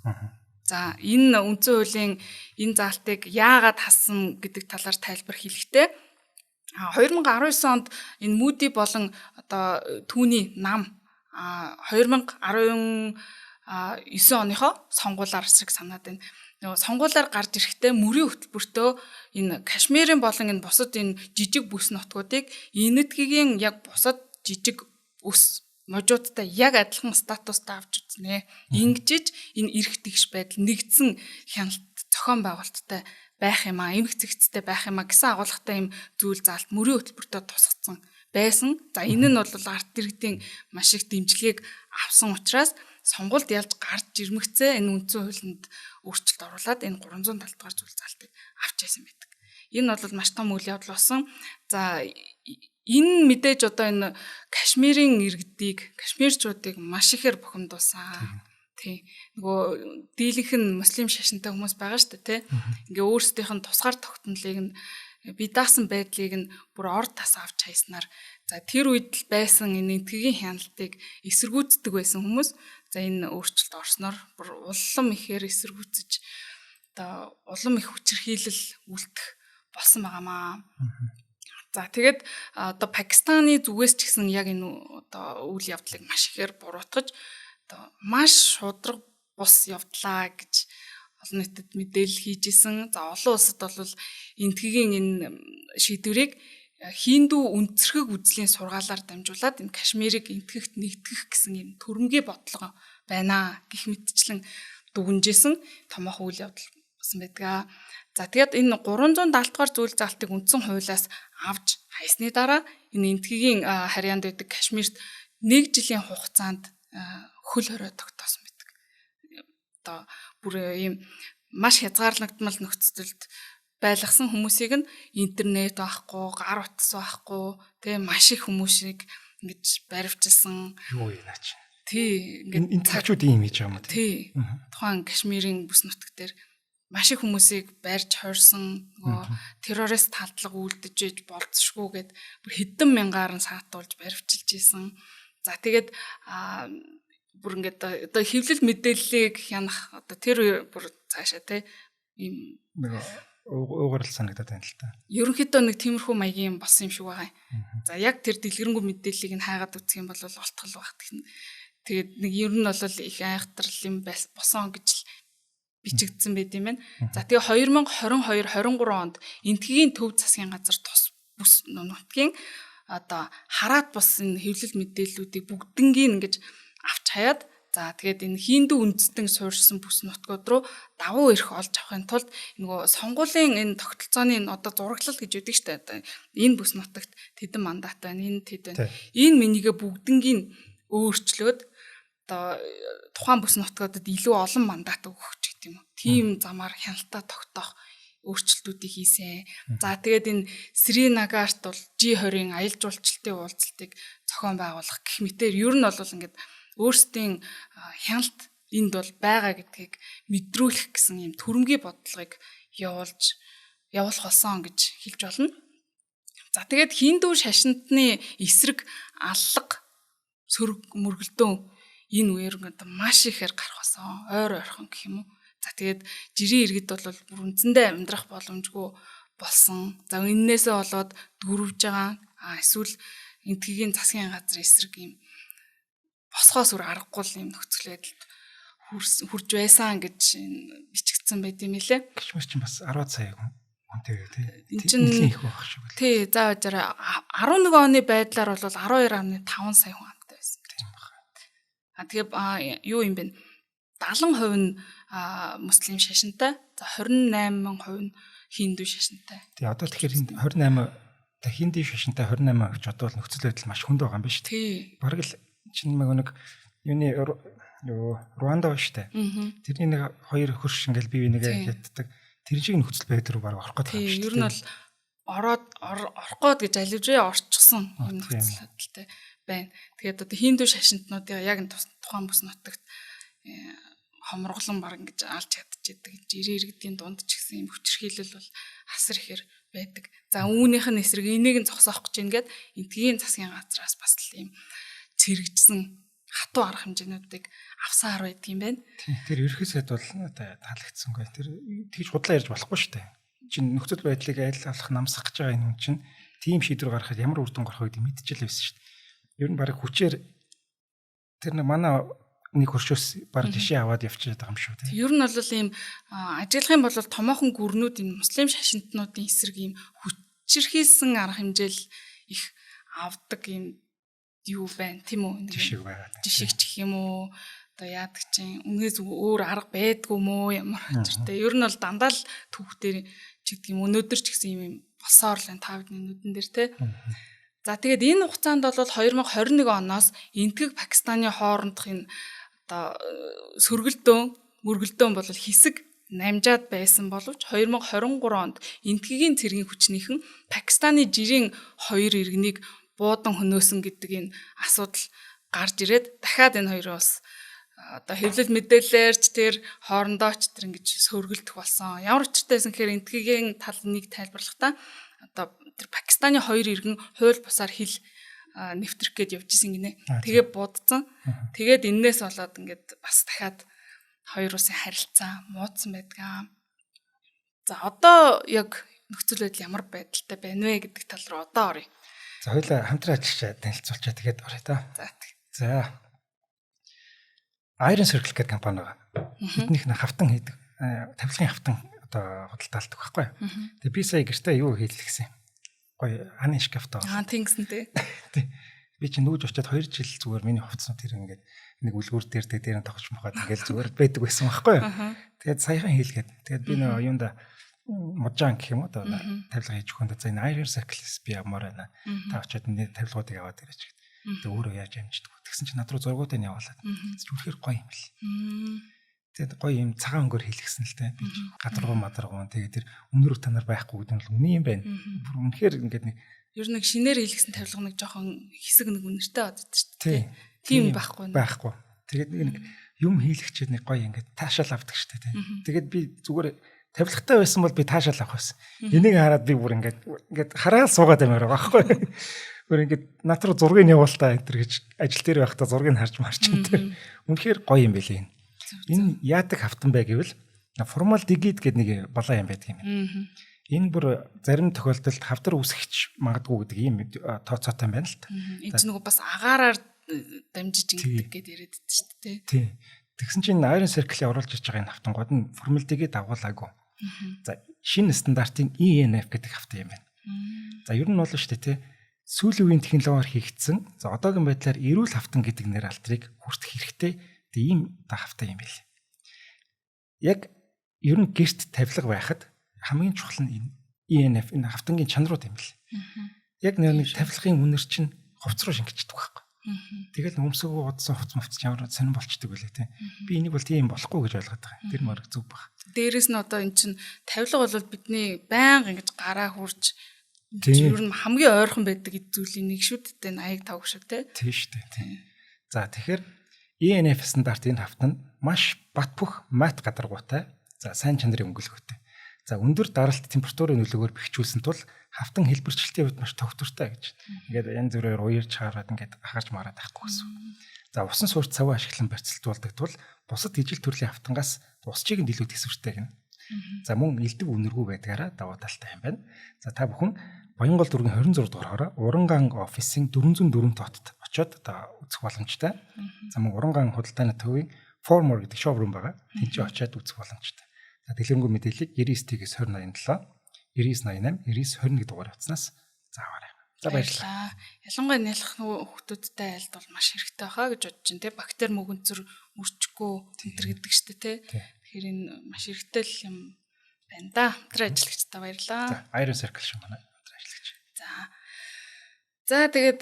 За энэ үндсэн хуулийн энэ заалтыг яагаад хассан гэдэг талаар тайлбар хэлэхдээ 2019 онд энэ Moody болон одоо түүний нам 2019 оныхоо сонгуулиар шиг санаад байна. Нөгөө сонгуулиар гарч ирэхдээ мөрийн хөтөлбөртөө энэ Кашмирын болон энэ бусад энэ жижиг бүс нутгуудыг энэтхэгийн яг бусад жижиг бүс мужуудтай яг адилхан статустай авч үзнэ. Ингэжж энэ эрх тэгш байдал нэгдсэн хяналт зохион байгуулалттай байх юм аа, эмх зэгцтэй байх юм аа гэсэн агуулгатай юм зүйл заалт мөрийн хөтөлбөртөө тусгацсан байсан. За энэ нь бол арт иргэдийн маш их дэмжлэгийг авсан учраас сонгуульд ялж гарч ирмэгцээ энэ үндсэн хуулинд өөрчлөлт оруулаад энэ 370 дугаар зүйл заалтыг авч яасан байдаг. Энэ бол маш том үйл явдал болсон. За энэ мэдээж одоо энэ Кашмирын иргэдийг, кашмирчуудыг маш ихээр бухимдуулсан. Тий. Нөгөө дийлэнх нь муслим шашинтай хүмүүс байгаа шүү дээ, тий. Ингээ өөрсдийнх нь тусгаар тогтнолыг нь бие даасан байдлыг нь бүр орд тас авч хайснаар за тэр үед л байсан энэ энтгийн хяналтыг эсэргүүцдэг байсан хүмүүс За энэ өөрчлөлт орсноор бүр улам ихээр эсэргүүцэж одоо улам их хүчирхийлэл үлдэх болсон байгаамаа. За тэгээд одоо Пакистаны зүгээс ч гэсэн яг энэ одоо үйл явдлыг маш ихээр буруутгаж одоо маш шударга бус явдлаа гэж олон нийтэд мэдээлэл хийжсэн. За олон улсад бол энтгийн энэ шийдвэрийг Хиндու үндэсрэг үзлийн сургаалаар дамжуулаад энэ Кашмирыг энтгэгт нэгтгэх гэсэн юм төрөмгийн бодлого байна гэх мэтчлэн дүгнжсэн томоохон үйл явдал болсон байдаг. За тэгээд энэ 370 дугаар зүйл заалтыг үндсэн хуулиас авч хайсны дараа энэ энтгийн харьяанд байдаг Кашмирт 1 жилийн хугацаанд хөл хорой тогтоосон байдаг. Одоо бүр ийм маш хязгаарлагдмал нөхцөлд байлгасан хүмүүсийг нь интернет байхгүй, гар утас байхгүй, тэгээ маш их хүмүүсийг ингэж баривчилсан. Юу юм наач. Тий, энэ цагчууд ийм хийж байгаа юм тий. Тухайн Кашмирийн бүс нутаг дээр маш их хүмүүсийг барьж хорьсон, нөгөө террорист талдлага үлдэж иж болцшгүйгээд бүр хэдэн мянгаараа саатуулж баривчилж исэн. За тэгээд бүр ингээд одоо хэвлэл мэдээллийг хянах одоо тэр бүр цаашаа тий ийм уугарл санагдаад байна л та. Ерөнхийдөө нэг тиймэрхүү маягийн болсон юм шиг байгаа. За яг тэр дэлгэрэнгүй мэдээллийг нь хаагаад үзэх юм бол олтгол багт. Тэгээд нэг ер нь бол их айхтрал юм босон гэж л бичигдсэн байт юм байна. За тэгээ 2022-23 онд энтгийн төв засгийн газар тус бүс нутгийн одоо хараат бус энэ хэвлэл мэдээллүүдийг бүгднгийн ингэж авч хаяад за тэгээд энэ Хиндүү үндэстэн суурьшсан бүс нутгууд руу давуу эрх олж авахын тулд нөгөө сонгуулийн энэ тогтолцооны одоо зураглал гэж үүдэг штэ одоо энэ бүс нутагт тэдэн мандат байна энэ тэд байна. Энэ минийгээ бүгднгийн өөрчлөөд одоо тухайн бүс нутгуудад илүү олон мандат өгөх гэдэг юм уу. Тийм замаар хяналтаа тогтоох өөрчлөлтүүдийг хийсэн. За тэгээд энэ Сринагарт бол G20-ын аялал жуулчлалтын уулзалтыг зохион байгуулах гэх мэтээр ер нь бол ингээд өөрсдийн хяналт энд бол байгаа гэдгийг мэдрүүлэх гэсэн юм төрөмгийн бодлогыг явуулах болсон гэж хэлж болно. За тэгээд Хиндүү шашинтны эсрэг аллах сөрөг мөргөлдөөн энэ үеэр маш ихээр гарах болсон. Ойр ойрхон гэх юм уу. За тэгээд жирийн иргэд бол бүр үндсэндээ амьдрах боломжгүй болсон. За эннээсээ болоод дөрвж байгаа. Эсвэл энтгийн засгийн газрын эсрэг юм босгоос үр аргагүй юм нөхцөл байдалд хурж байсан гэж бичигдсэн байт юм лээ. Кашмир чинь бас 10 сая хүнтэй тий. Энд чинь их байх шиг байна. Тий, за жаараа 11 оны байдлаар бол 12.5 сая хүн амтай байсан гэж байна. Тэгээ юу юм бэ? 70% нь муслим шашинтай, за 28% нь Хиндүү шашинтай. Тий, одоо тэгэхээр 28 Хиндүү шашинтай 28% ч одоо л нөхцөл байдал маш хүнд байгаа юм байна шүү дээ. Тий. Бараг л чинь нэг юуны Руанда ба штэ. Тэрний нэг хоёр хөрш ингээл бие бинийгээ хятдаг. Тэр шиг нөхцөл байдал руу баг орох гэдэг юм шүү дээ. Ер нь бол орох гээд гэж аливжээ орчихсон юм нөхцөл байдалтай байна. Тэгээд одоо Хиндүү шашинтнуудыг яг тухайн бүс нутагт хомроглон баг ингэж алж чадчихдаг. Жирийн иргэдийн дунд ч гэсэн юм хүчирхийлэл бол асар ихээр байдаг. За үүнийх нь эсрэг энийг нь зогсоох гэж ингээд энтгийн засгийн газраас бас л юм цэрэгжсэн хатуу арга хэмжээнүүдийг авсаар байдаг юм байна. Тэр ерхий сайд бол таалагдсангүй. Тэр тэгж худлаа ярьж болохгүй шүү дээ. Чин нөхцөл байдлыг айллах намсах гэж байгаа юм чинь тийм шийдвэр гаргахад ямар үр дүн гарах вэ гэдэг мэдчихэл байсан шүү дээ. Ер нь баг хүчээр тэр нэг манай нэг хөршөөс баг жишээ аваад явчихад байгаа юм шүү дээ. Ер нь бол ийм ажиглах юм бол томоохон гүрнүүд энэ муслим шашинтнуудын эсрэг ийм хүчирхийлсэн арга хэмжээл их авдаг юм юу байна тийм үү? Жишээ байгаа. Жишээ ч гэх юм уу? Одоо яадаг чинь үнээс өөр арга байдгүй мó ямар очиртэй. Ер нь бол дандаа л түүхтэр ч гэдэг юм өнөөдөр ч гэсэн юм босоор л энэ 5 өдрийн нүдэн дээр те. За тэгээд энэ хугацаанд бол 2021 оноос энтгэг Пакистаны хоорондох энэ одоо мөргөлдөөн бол хэсэг намжаад байсан боловч 2023 онд энтгийн цэргийн хүчнийхэн Пакистаны жирийн 2 иргэнийг буудан хөнөөсөн гэдэг энэ асуудал гарч ирээд дахиад энэ хоёроос одоо хэвлэл мэдээлэлээр ч тэр хоорондоо ч тэр ингэж сөргөлдөх болсон. Ямар учиртай байсан гэхээр энтгийн тал нэг тайлбарлахдаа одоо тэр Пакистаны 2 иргэн хууль бусаар хил нэвтрэх гээд явж исэн гинэ. Тэгээ будсан. Тэгээд эннээс болоод ингээд бас дахиад хоёр улсын харилцаа муудсан байдаг. За одоо яг нөхцөл байдал ямар байдалтай байна вэ гэдэг тал руу одоо оръё. За хоёулаа хамтран ажиллаж танилцуулчаа тэгээд оръё та. За. Iron Circle гэдэг компани байгаа. Биднийх нь хавтан хийдэг. Тавилгын хавтан одоо худалдаалдаг байхгүй. Тэгээ би сая гэртээ юу хийлээ гэсэн. Гоё аны шкаф таа. Тэнгисэн тий. Би чи нүүж очиод 2 жил зүгээр миний хувцсан тэр ингээд нэг үлгүүр дээр нь тогч мохоод ингээд зүгээр байдаг байсан байхгүй. Тэгээд саяхан хийлгээд. Тэгээд би нөө юунда мужаан гэх юм уу одоо тавилга хийж өгөндө за энэ Iron Circle-с би явмаар байна. Та очиод энэ тавилгуудыг аваад ирэж гэдэг. Тэгээд өөрөө яаж амждаг. Тэгсэн чинь над руу зургуудыг нь явуулаад. Үнэхээр гоё юм бэл. Тэгээд гоё юм цагаан өнгөөр хийлгсэн л дээ. Би гадаргуу мадаргуун тэгээд тэр өнөр та нар байхгүй гэдэг нь үний юм байна. Бүр үнэхээр ингээд нэг ер нь шинээр хийлгсэн тавилга нэг жоохон хэсэг нэг үнэртэй бодод шүү дээ. Тийм байхгүй. Тэгээд нэг юм хийлгчээд нэг гоё ингээд таашаал авдаг шүү дээ. Тэгээд би зүгээр тавилгатай байсан бол би таашаал авах байсан. Энийг хараад би бүр ингээд хараад суугаад амир байгаа байхгүй. Бүр ингээд над руу зургийг явуултаа энэ гэж ажил дээр байхдаа зургийг харж марч энэ. Үнэхээр гоё юм байлээ энэ. Энэ яадаг хавтан бай гэвэл формальдегид гэдэг нэг балаа юм байдаг юм. Энэ бүр зарим тохиолдолд хавдар үсгэж магадгүй гэдэг ийм тооцоотой юм байна л та. Энэ ч нөгөө бас агаараар дамжиж ингэдэг гэдээ яриад байдаг шүү дээ. Тий. Тэгсэн чинь Iron Circle-ийн оруулж ирж байгаа энэ хавтангууд нь формальдегид дагуулаагүй. За шинэ стандартын ENF гэдэг хавтан юм байна. За ер нь бол шүү дээ тий. Сүүлийн үеийн технологиор хийгдсэн. За одоогийн байдлаар эрүүл хавтан гэдэг нэр алдрыг хүртэх хэрэгтэй. Ийм хавтан юм байл. Яг ер нь гэрт тавилга байхад хамгийн чухал нь ENF энэ хавтангийн чанарууд юм бэл. Яг нэг тавилгын үнэр чинь хувц руу шингэждэг байхгүй. Тэгэл өмсгөө удсан хувц мөвц ямар сонирн болчдөг байлээ те. Би энийг бол тийм болохгүй гэж ойлгоод байгаа. Тэр мөр зүг баг. Дээрээс нь одоо эн чинь тавилга бол бидний байнга ингэж гараа хурж ер нь хамгийн ойрхон байдаг зүйлийн нэг шүү дээ. Аяг тавг шиг те. Тийм шүү дээ. За тэгэхээр ENF стандартын хавтан маш бат бөх мат гадаргуутай. За сайн чанарын өнгөлөгтэй. За өндөр даралт температурын нөлөөгөөр бэхжүүлсэн тул хавтан хэлбэрчлэлтийн үед маш тогтвортой гэж. Ингээд янз бүрээр уярж хаараад ингээд ахарч мараад байхгүй гэсэн. За усан суурь цаваа ашиглан барьцалтуулдаг тул бусад ижил төрлийн хавтангаас усчийг нь илүү тэсвэртэй гэнэ. За мөн элдв үнэргүй байдгаараа даваа талтай юм байна. За та бүхэн Баянгол дүүргийн 26 дугаар хороо Уранган офисын 404 тоотод очиод одоо үзэх боломжтой. За мөн Уранган худалдааны төвийн Formor гэдэг шоурум байгаа. Тэнд чи очиод үзэх боломжтой. За дэлгэрэнгүй мэдээллийг 99-ээс 2087 9988 9921 дугаар утаснаас зааваарай. За баярлалаа. Ялангуяа нялх хүүхдүүдтэй айлд бол маш хэрэгтэй байхаа гэж бодож байна те. Бактери мөгөнцөр мөрчгөө тентэр гэдэг штэ те. Тэгэхээр энэ маш хэрэгтэй л юм байна да. Хамтран ажиллагчдаа баярлалаа. За Iron Circle шиг манай хамтран ажиллагч. За тэгээд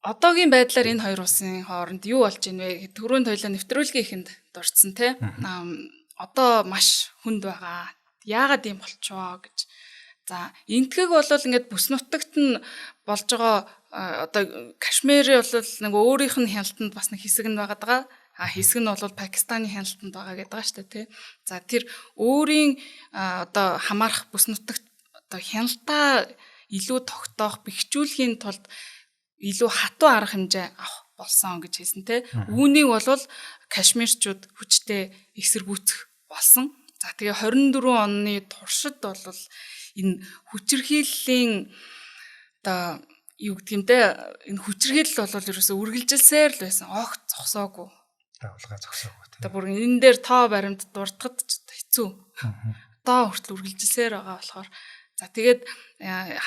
одоогийн байдлаар энэ хоёр улсын хооронд юу болж байна вэ? Түрүүнд хоёлаа нэвтрүүлгийн ихэнд дурдсан те. Одоо маш хүнд байгаа. Яагаад юм болчихоо гэж. За энтгэг бол ингээд бүс нутагт нь болж байгаа одоо Кашмирийн бол нэг өөрийнх нь хяналтанд бас нэг хэсэг нь байгаад байгаа. Хэсэг нь бол Пакистаны хяналтанд байгаа гэдэг байгаа шүү дээ тий. За тэр өөрийн одоо хамаарах бүс нутагт одоо хяналтаа илүү тогтоох бэхжүүлэхийн тулд илүү хатуу арга хэмжээ авах болсон гэж хэлсэн тий. Үүнийг бол Кашмирчууд хүчтэй эсэргүүцэх болсон. За тэгээ 24 оны туршид бол энэ хүчирхийллийн одоо юу гэдэг юм те энэ хүчирхийлэл бол ерөөсөө үргэлжилсээр л байсан. Огт зогсоогүй. Дагуулгаа зогсоогүй. Одоо бүр энэ дээр тоо баримт дурдахад ч хэцүү. Одоо хүртэл үргэлжилсээр байгаа болохоор за тэгээд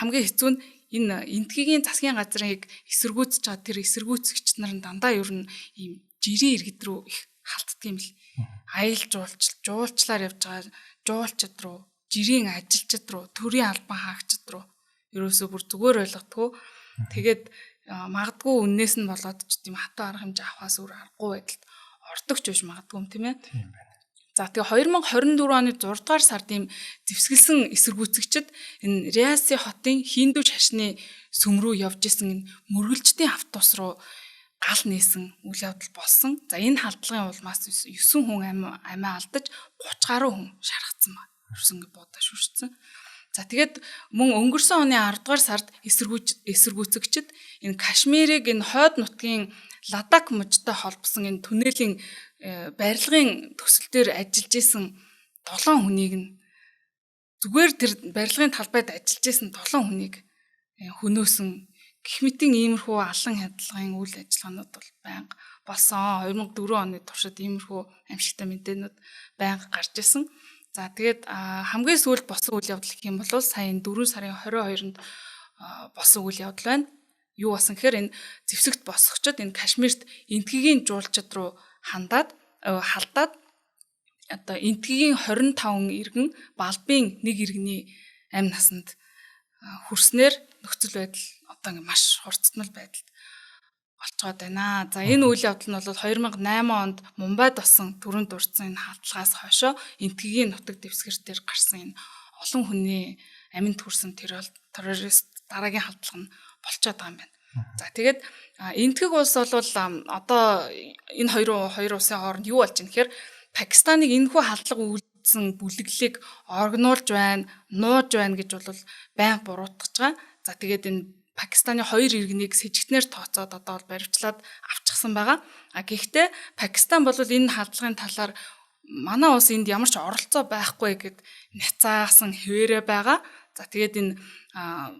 хамгийн хэцүү нь энэ энтгийн засгийн газрыг эсэргүүцэж байгаа тэр эсэргүүцэгч нар нь дандаа ер нь ийм жирийн иргэд рүү их халтдаг юм л. Аялал жуулчлаар явж байгаа жуулчд руу, жирийн ажилчид руу, төрийн албан хаагчид руу ерөөсөө бүр зүгээр ойлгодгоо. Тэгээд магадгүй үннээс нь болоод ч тийм хатуу арга хэмжээ авахаас өөр аргагүй байдалд ордог ч биш магадгүй юм тийм ээ. Тийм байна. За тэгээ 2024 оны 6 дугаар сард ийм зэвсгэлсэн эсэргүүцэгчид энэ Риаси хотын Хиндүү шашны сүм рүү явж исэн энэ мөргөлчдийн автобус руу гал нээсэн үйл явдал болсон. За энэ халдлагын улмаас 9 хүн амиа алдаж 30 гаруй хүн шархсан ба. Ерөөс ингэ бодоо шүрчсэн. За тэгээд мөн өнгөрсөн оны 10 дугаар сард эсэргүүцэгчид энэ Кашмирыг энэ хойд нутгийн Ладак мужтай холбосон энэ түнэлийн барилгын төсөл дээр ажиллаж исэн 7 хүнийг нь зүгээр тэр барилгын талбайд ажиллаж исэн 7 хүнийг хөнөөсөн гэх мэтийн иймэрхүү алан хадлагын үйл ажиллагаанууд бол байнга болсон. 2004 оны туршид иймэрхүү амжилттай мэдээнүүд байнга гарч ирсэн. За тэгээд хамгийн сүүлд болсон үйл явдал гэх юм бол сая 4 сарын 22-нд болсон үйл явдал байна. Юу болсон гэхээр энэ зэвсэгт босгочод энэ Кашмирт энтгийн жуулчид руу халдаад одоо энтгийн 25 иргэн балбын нэг иргэний амь насанд хүрснээр нөхцөл байдал одоо ингээ маш хурцтмал байдалд болцоод байна. За энэ үйл явдал нь бол 2008 онд Мумбайд болсон түрүүнд дурдсан энэ халдлагаас хойшоо энтгийн нутаг дэвсгэр дээр гарсан энэ олон хүний амьд хүрсэн террорист дараагийн халдлага нь болцоод байгаа юм байна. За тэгээд энтхэг улс бол одоо энэ хоёр улсын хооронд юу болж байна гэхээр Пакистаныг энэхүү халдлага үйлдсэн бүлэглэлийг оргнуулж байна, нууж байна гэж бол байнга буруутгаж байгаа. За тэгээд энэ Пакистаны 2 иргэнийг с ิจ гтнэр тооцоод одоо бол баривчлаад авчихсан байгаа. Гэхдээ Пакистан бол энэ халдлагын талаар манай улс энд ямар ч оролцоо байхгүй гэд няцаасан хэвээрээ байгаа. За тэгээд энэ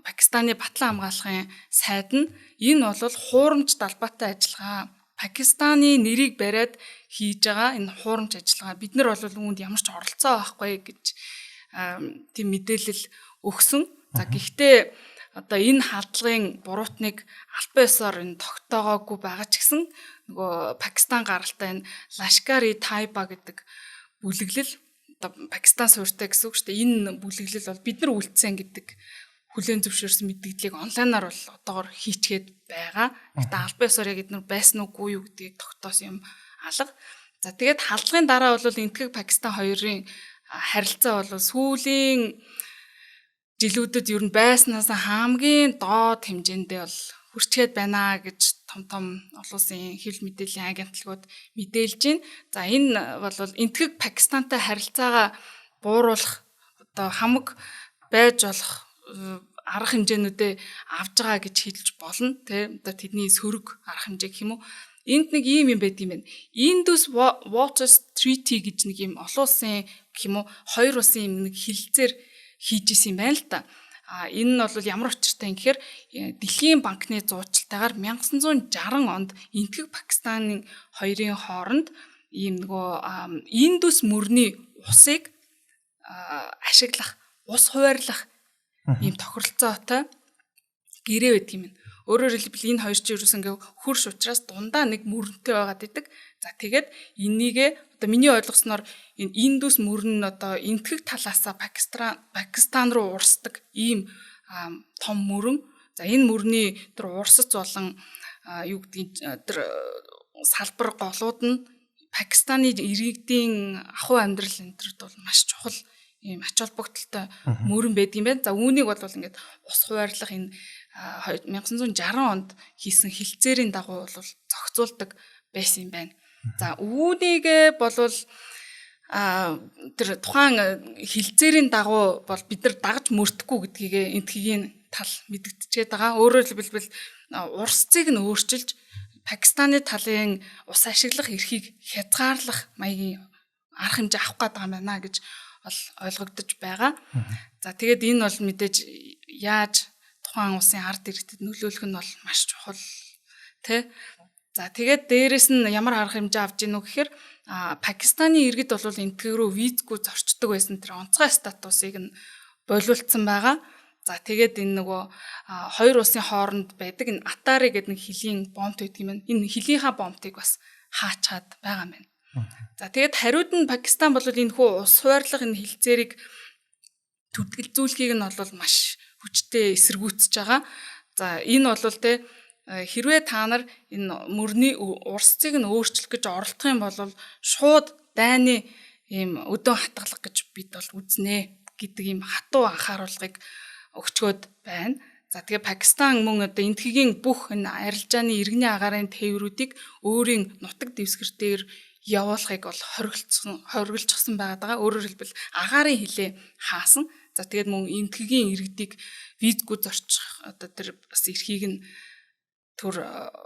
Пакистаны батлан хамгаалахын сайд нь энэ бол хуурамч далбаатай ажиллагаа. Пакистаны нэрийг бариад хийж байгаа энэ хуурамч ажиллагаа. Бид нар бол үүнд ямар ч оролцоо байхгүй гэж тийм мэдээлэл өгсөн. За гэхдээ одоо энэ халдлагын буруутныг албан ёсоор энэ тогтоогоогүй байгаа ч гэсэн нөгөө Пакистан гаралтай энэ Лашкар-и-Тайба гэдэг бүлэглэл одоо Пакистан суурьтай гэсэн үг шүү дээ. Энэ бүлэглэл бол бид нар үлдсэн гэдэг хүлээн зөвшөөрсөн мэдээллийг онлайнаар бол одоогоор хийчгээд байгаа. Гэтэ албан ёсоор яг эдгээр байсан уугүй юу гэдгийг тогтоосон юм алга. За тэгээд халдлагын дараа бол энтхэг Пакистан хоёрын харилцаа бол сүүлийн жилүүдэд ер нь байснаас хамгийн доод хэмжээндээ бол хүрчээд байна гэж том олон улсын хэвлэл мэдээллийн агентлагууд мэдээлж байна. За энэ бол энтхэг Пакистантай харилцаагаа бууруулах одоо хамаг байж болох арга хэмжээнүүдээ авж байгаа гэж хэлж болно. Тэ одоо тэдний сөрөг арга хэмжээ гэх юм уу. Энд нэг ийм юм байд юм байна. Indus Waters Treaty гэж нэг юм олон улсын гэх юм уу хоёр улсын юм нэг хилцээр хийж исэн юм байна л та. Энэ нь бол ямар учиртай юм гэхээр Дэлхийн банкны зуучлалтайгаар 1960 онд энтхэг Пакистаны хоёрын хооронд ийм нөгөө Индус мөрний усыг ашиглах, ус хуваарлах ийм тохиролцоотой гэрээ байдаг юм. Өөрөөр хэлбэл энэ хоёр чинь ерөөс ингээ хөрш учраас дундаа нэг мөрөнтэй байгаад идэг. За тэгээд энийгээ одоо миний ойлгосноор энэ Индус мөрөн нь одоо энтхэг талаасаа Пакистан руу урсдаг ийм том мөрөн. За энэ мөрний тэр урсц болон юу гэдгийг тэр салбар голууд нь Пакистаны иргэдийн ахуй амьдрал энтерд бол маш чухал ийм ач холбогдолтой мөрөн байдаг юм байна. За үүнийг бол ингээд ус хуваарлах энэ 1960 онд хийсэн хилцээрийн дагуу бол зохицуулдаг байсан юм байна. За үүнийг бол тэр тухайн хилцээрийн дагуу бол бид нар дагаж мөрдөхгүй гэдгийг энтхийн тал мэдэгдчихэд байгаа. Өөрөөр хэлбэл урсцыг нь өөрчилж Пакистаны талын ус ашиглах эрхийг хязгаарлах маягийн арга хэмжээ авах гээд байгаа юм байна гэж бол ойлгогдож байгаа. За тэгээд энэ бол мэдээж яаж тухайн улсын ард иргэдэд нөлөөлөх нь бол маш чухал тий. За тэгээд дээрэс нь ямар арга хэмжээ авч ийнү гэхээр Пакистаны иргэд бол энтхэг рүү визгүй зорчдог байсан тэр онцгой статусыг нь болиулсан байгаа. За тэгээд энэ нөгөө хоёр улсын хооронд байдаг энэ Атари гэдэг нэг хилийн бомб байдаг юм. Энэ хилийнхаа бомбыг бас хаачаад байгаа юм байна. За тэгээд хариуд нь Пакистан бол энэ хүү ус хуваарлах энэ хилцээрийг төдөлзүүлэхийг нь бол маш хүчтэй эсэргүүцэж байгаа. За энэ бол те хэрвээ та нар энэ мөрний урсцыг нь өөрчлөх гэж оролдох юм бол шууд дайны ийм өдөө хатгалах гэж бид бол үзнэ гэдэг ийм хатуу анхааруулгыг өгчгөөд байна. За тэгээ Пакистан мөн одоо энтхийн бүх энэ арилжааны иргэний агаарын тээврүүдийг өөрийн нутаг дэвсгэр дээр явуулахыг бол хориглочихсон байгаад байгаа. Өөрөөр хэлбэл агаарын хилээ хаасан. За тэгээд мөн энтхэгийн иргэдийг визгүй зорчих одоо тэр бас эрхийг нь түр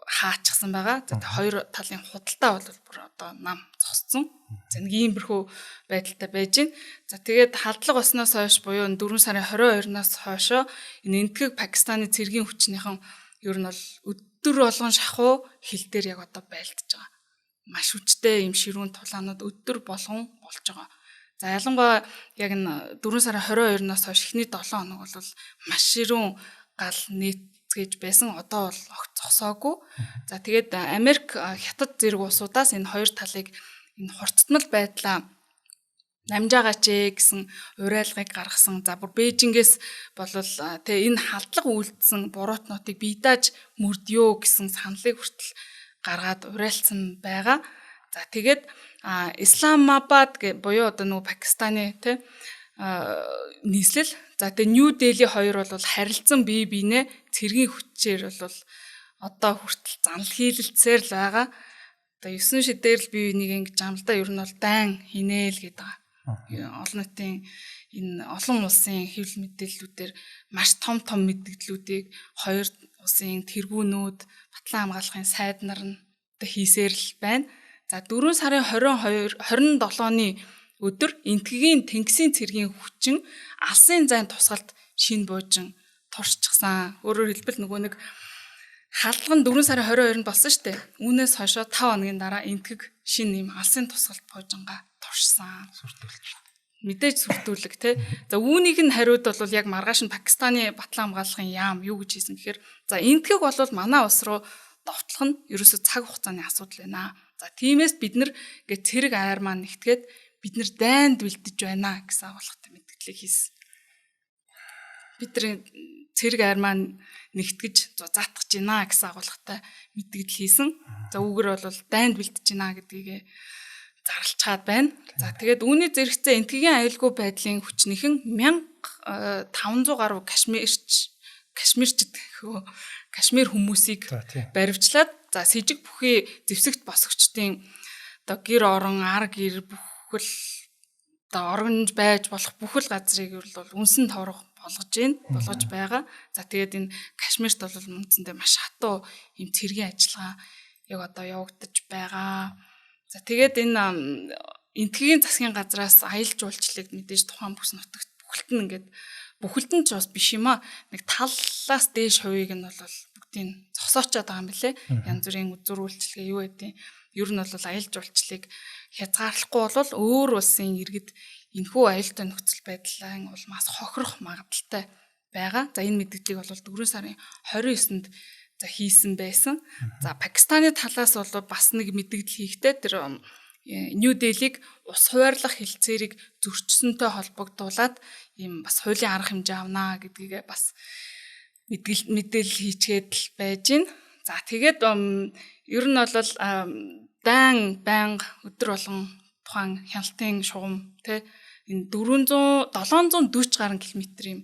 хаачихсан байгаа. За тэгээд хоёр талын худалдаа бол бүр одоо нам зогссон. За нэг иймэрхүү байдалтай байж байна. За тэгээд халдлага осноос хойш буюу 4 сарын 22-наас хойшоо энэ энтхэг Пакистаны цэргийн хүчнийхэн ер нь бол өдөр болгон шахуу хил дээр яг одоо байлдаж байгаа. Маш хүчтэй юм ширүүн тулаанууд өдөр болгон болж байгаа. За ялангуяа яг энэ 4 сарын 22-наас хойш эхний 7 хоног бол маш ширүүн гал гэж байсан. Одоо бол огт зогсоогүй. За тэгээд Америк, Хятад зэрэг улсуудаас энэ хоёр талыг энэ хурцтмал байдлаа намж байгаач гэсэн уриалгыг гаргасан. За бүр Бээжингээс болвол энэ халдлага үйлдсэн буруутнуудыг биедааж мөрдөө гэсэн саналыг хүртэл гаргаад уриалсан байгаа. За тэгээд Исламабад буюу одоо нөгөө Пакистаны нийслэл. За тэгээ Нью Дели хоёр бол харилцан бие биенээ цэргийн хүчээр бол одоо хүртэл занл хийлэлцээр л байгаа. Одоо 9 шидээр л бие биенийг ингэж амлдаа ер нь бол дайн хийнээл гэдэг. Олон нийтийн энэ олон улсын хэвлэл мэдээллүүдээр маш том мэдээллүүдийг хоёр улсын тэргүүнүүд, батлан хамгаалахын сайд нар нь хийсээр л байна. За 4 сарын 27-ны өдөр энтхэгийн тэнгисийн цэргийн хүчин алсын зайн тусгалд шин буужин туршчихсан. Өөрөөр хэлбэл нөгөө нэг халдлага нь 4 сарын 22-нд болсон шүү дээ. Үүнээс хойшоо 5 хоногийн дараа энтхэг шин юм алсын тусгалд буужингаа туршсан. Сүртүүлж байна. Мэдээж сүртүүлэг тий. За үүнийг нь хариуд бол яг маргааш нь Пакистаны батлан хамгаалахын яам юу гэж хэлсэн гэхээр за энтхэг бол манай улс руу довтлох нь ерөөсө цаг хугацааны асуудал байна. За тиймээс бид нар ингээд цэрэг аяар маань нэгтгээд бид нар дайнд бэлдэж байна гэсэн агуулгатай мэдгдлийг хийсэн. Бидний цэрэг аяар маань нэгтгэж заатгаж байна гэсэн агуулгатай мэдгдэл хийсэн. За үүгээр бол дайнд бэлдэж байна гэдгийг зарлцгаад байна. За тэгээд үүний зэрэгцээ энтхэгийн аюулгүй байдлын хүчнийхэн 1500 гаруй Кашмир хүмүүсийг баривчлаад за с ижиг бүхий зэвсэгт босгочдын одоо гэр орон ар гэр бүхэл одоо оргонж байж болох бүхэл газрыг бол үнсэн товрох болгож байгаа. За тэгээд энэ Кашмирт бол үндсэндээ маш хатуу юм цэргийн ажиллагаа яг одоо явагдаж байгаа. За тэгээд энэ энтхэгийн засгийн газраас аялал жуулчлалыг мэдээж тухайн бүс нутагт бүхэлд нь ч бас биш юм аа. Нэг таллаас дээш хувийг нь бол бүгдийг зогсоочод байгаа юм билэ. Янз бүрийн үзүр үйлчлэгээ юу гэдэг. Ер нь бол аялал жуулчлалыг хязгаарлахгүй бол өөр улсын иргэд энэхүү аюултай нөхцөл байдлаа бол маш хохирох магадaltaй байгаа. За энэ мэдээллийг бол 4 сарын 29-нд за хийсэн байсан. За Пакистаны талаас бол бас нэг мэдээлэл хийхдээ тэр Нью Делиг ус хуваарлах хэлцээрийг зөрчсөнтэй холбогдуулаад ийм бас хуулийн арга хэмжээ авнаа гэдгийг бас мэдээлэл хийчгээд л байж байна. За тэгээд ер нь бол байнга өдөр болгон тухайн хяналтын шугам тэ энэ 740 гаруй километр юм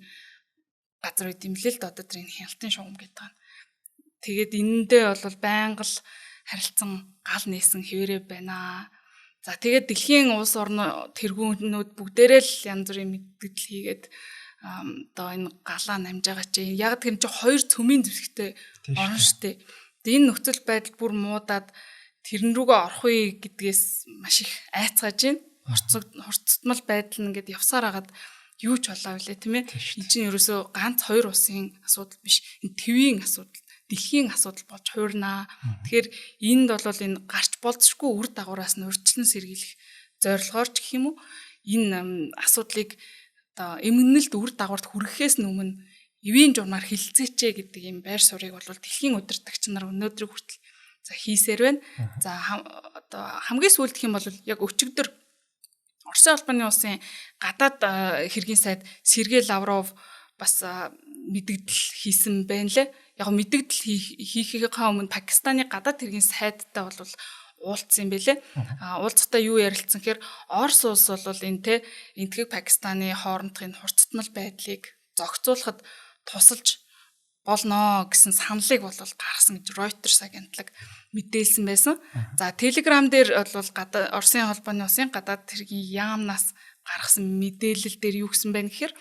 газар үйд юм лээ л да одоо тэр энэ хяналтын шугам гэдэг нь. Тэгээд энэндээ бол байнга л харилцан гал нээсэн хэвээрээ байна. За тэгээд дэлхийн улс орн тэргүүнүүд бүгдээрээ л янз бүрийн мэдээлэл хийгээд одоо энэ галаа намж байгаа чи яг тэр чинь хоёр цөмийн зэвсэгтэй орно штэ. Энэ нөхцөл байдал бүр муудаад тэрэн рүүгээ орох үе гэдгээс маш их айцгааж байна. Хурцтмал байдал нь ингээд явсаар хагаад юу ч болоо вүлээ тийм ээ. Энэ чинь ерөөсөө ганц хоёр улсын асуудал биш. Энэ твийн асуудал, дэлхийн асуудал болж хуурнаа. Тэгэхээр энд бол энэ гарч болзошгүй үр дагавраас нь урьдчилан сэргийлэх зорилгоор ч гэх юм уу энэ асуудлыг одоо эмгэнэлт үр дагаварт хүрэхээс өмнө эвийн журмаар хилцээчээ гэдэг юм байр суурийг бол дэлхийн удирдагч нар өнөөдрийг хүртэл за хийсээр байна. За одоо хамгийн сүүлд гэх юм бол яг өчигдөр Оросын албаны улсын гадаад хэргийн сайд Сергей Лавров бас мэдээлэл хийсэн байна лээ. Яг мэдээлэл хийхийнхээ өмнө Пакистаны гадаад хэргийн сайдтай бол уулзсан юм бэлээ. Уулзахдаа юу ярилцсан гэхээр Орос улс бол энэ энтхэг Пакистаны хоорондын хурцтмал байдлыг зохицуулахад тусалж болно гэсэн саналыг бол гаргасан гэж Reuters агентлаг мэдээлсэн байсан. За Telegram дээр бол Оросын холбооны улсын гадаад хэргийн яамнаас гаргасан мэдээлэл дээр юу гэсэн байна гэхээр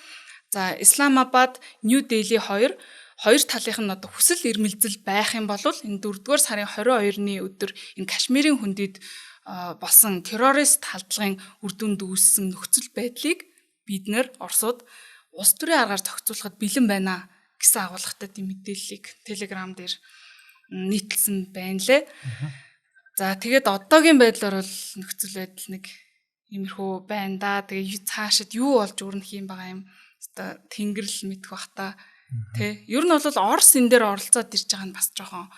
За Исламабад, Нью Дели хоёр талынх нь одоо хүсэл эрмэлзэл байх юм бол энэ 4-р сарын 22-ны өдөр энэ Кашмирийн хүндэд болсон террорист халдлагын үр дүнд үүссэн нөхцөл байдлыг бид нэр Оросууд улс төрийн аргаар зохицуулахад бэлэн байна гэсэн агуулгатай тийм мэдээллийг Telegram дээр нийтлсэн байна лээ. За тэгээд одоогийн байдлаар бол нөхцөл байдал нэг иймэрхүү байна да. Тэгээ цаашид юу болж өрнөх юм байгаа юм. Одоо тэнгэрл мэдэх бах та. Тэ. Ер нь бол Орос энэ дээр оролцоод ирж байгаа нь бас жоохон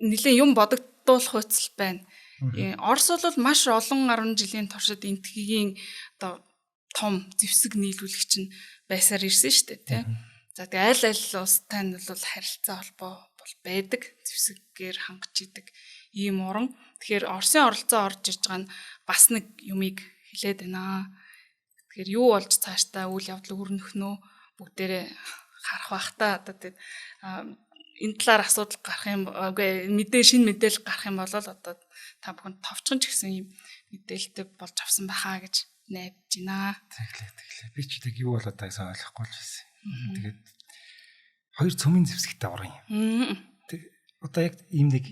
нэлээд юм бодогдуулах хойцол байна. Орос бол маш олон 10 жилийн туршид энтхгийн одоо том зэвсэг нийлүүлэгч нь байсаар ирсэн шүү дээ, тий. За тэгээ аль улстай нь бол харилцаа холбоо бол байдаг. Зэвсэггээр хангаж идэг ийм уран. Тэгэхээр Оросын оролцоо орж ирж байгаа нь бас нэг юмыг хэлээд байна. Тэгэхээр юу болж цаашдаа үйл явдал өрнөх нөө бүгдээрээ харах бах та. Одоо тэгээд энэ талаар асуудал гарах юм шинэ мэдээлэл гарах юм бол одоо та бүхэн товчхон ч гэсэн юм мэдээлэлтэй болж авсан байхаа гэж найдаж байна. Тэглээ. Би ч тэг юу болоод тайсан ойлгохгүй л байсан. Тэгээд хоёр цөмийн зэвсэгтэй уран юм. Одоо яг ийм нэг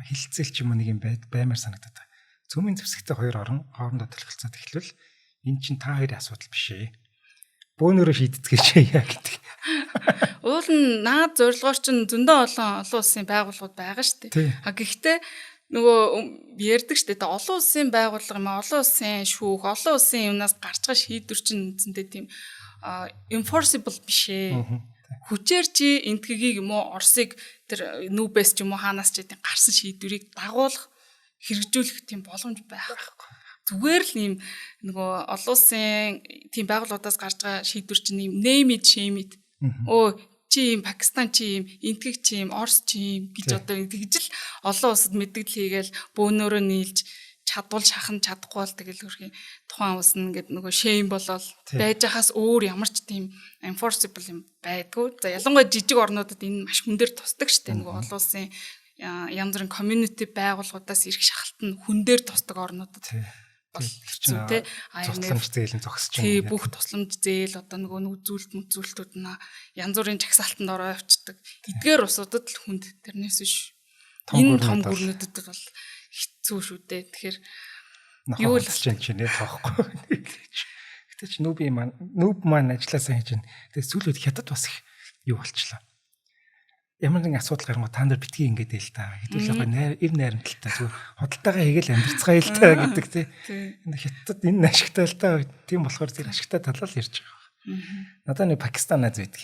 хилцэл ч юм уу нэг юм баймаар санагдаад байна. Цөмийн зэвсэгтэй хоёр орон хоорондоо толгоцоод эхлвэл эн чинь та хоёрын асуудал биш ээ. Бөөнөрөө шийдцгээч яа гэдэг. Уул нь наад зорилгоор чинь зөндөө олон улсын байгууллагууд байгаа шүү дээ. Гэхдээ нөгөө ярьдаг шүү дээ. Олон улсын байгууллага юм олон улсын шүүх, олон улсын юмнаас гарч байгаа шийдвэр чинь үндсэндээ тийм enforceable биш ээ. Хүчээр чи энтхгийг юм уу Оросыг тэр нүүбэс ч юм уу хаанаас ч тийм гарсан шийдвэрийг дагуулах хэрэгжүүлэх тийм боломж байхгүй. Зүгээр л ийм нөгөө олон улсын тийм байгууллагуудаас гарч байгаа шийдвэр чинь ийм name it shame it. Оо чи ийм Пакистан чи ийм энтхэг чи ийм Орос чи ийм гэж одоо тэгж л олон улсад мэддэгдэл хийгээл бөөнөрөө нийлж чадвал шахан чадахгүй бол тэгэл хөрхийн тухайн улс нь ингээд нөгөө shame болол байж хаас өөр ямар ч тийм enforceable юм байдгүй. За ялангуяа жижиг орнуудад энэ маш хүн дээр тусдаг штеп нөгөө олон улсын янз бүрийн community байгууллагуудаас ирэх шахалт нь хүн дээр тусдаг орнуудад бол хэцүү те тусламж зээл нь зогсож байна. Тий бүх тусламж зээл одоо нөгөө үзүүлэлтүүд нь янз бүрийн жагсаалтанд ороо явцдаг. Эдгээр усуудад л хүнд тэрнээс биш энэ том гүрнүүдэд бол хэцүү шүү дээ. Тэгэхээр юу л болж чинь нэ тоохгүй. Гэтэ чи нүүб маань ажилласаа хийж байна. Тэгээ сүүлүүд хятад бас их юу болчлаа. Ямар нэгэн асуудал гаргав та нар битгий ингэж ээл та хэдүүлээ ив найрамдалтай зүгээр худалдаагаа хийгээл амьдрцгаая л та гэдэг тий. Энэ хятад энэ ашигтай л та тийм болохоор тэр ашигтай талаа л ярьж байгаа. Надад нэг Пакистанаас байдаг.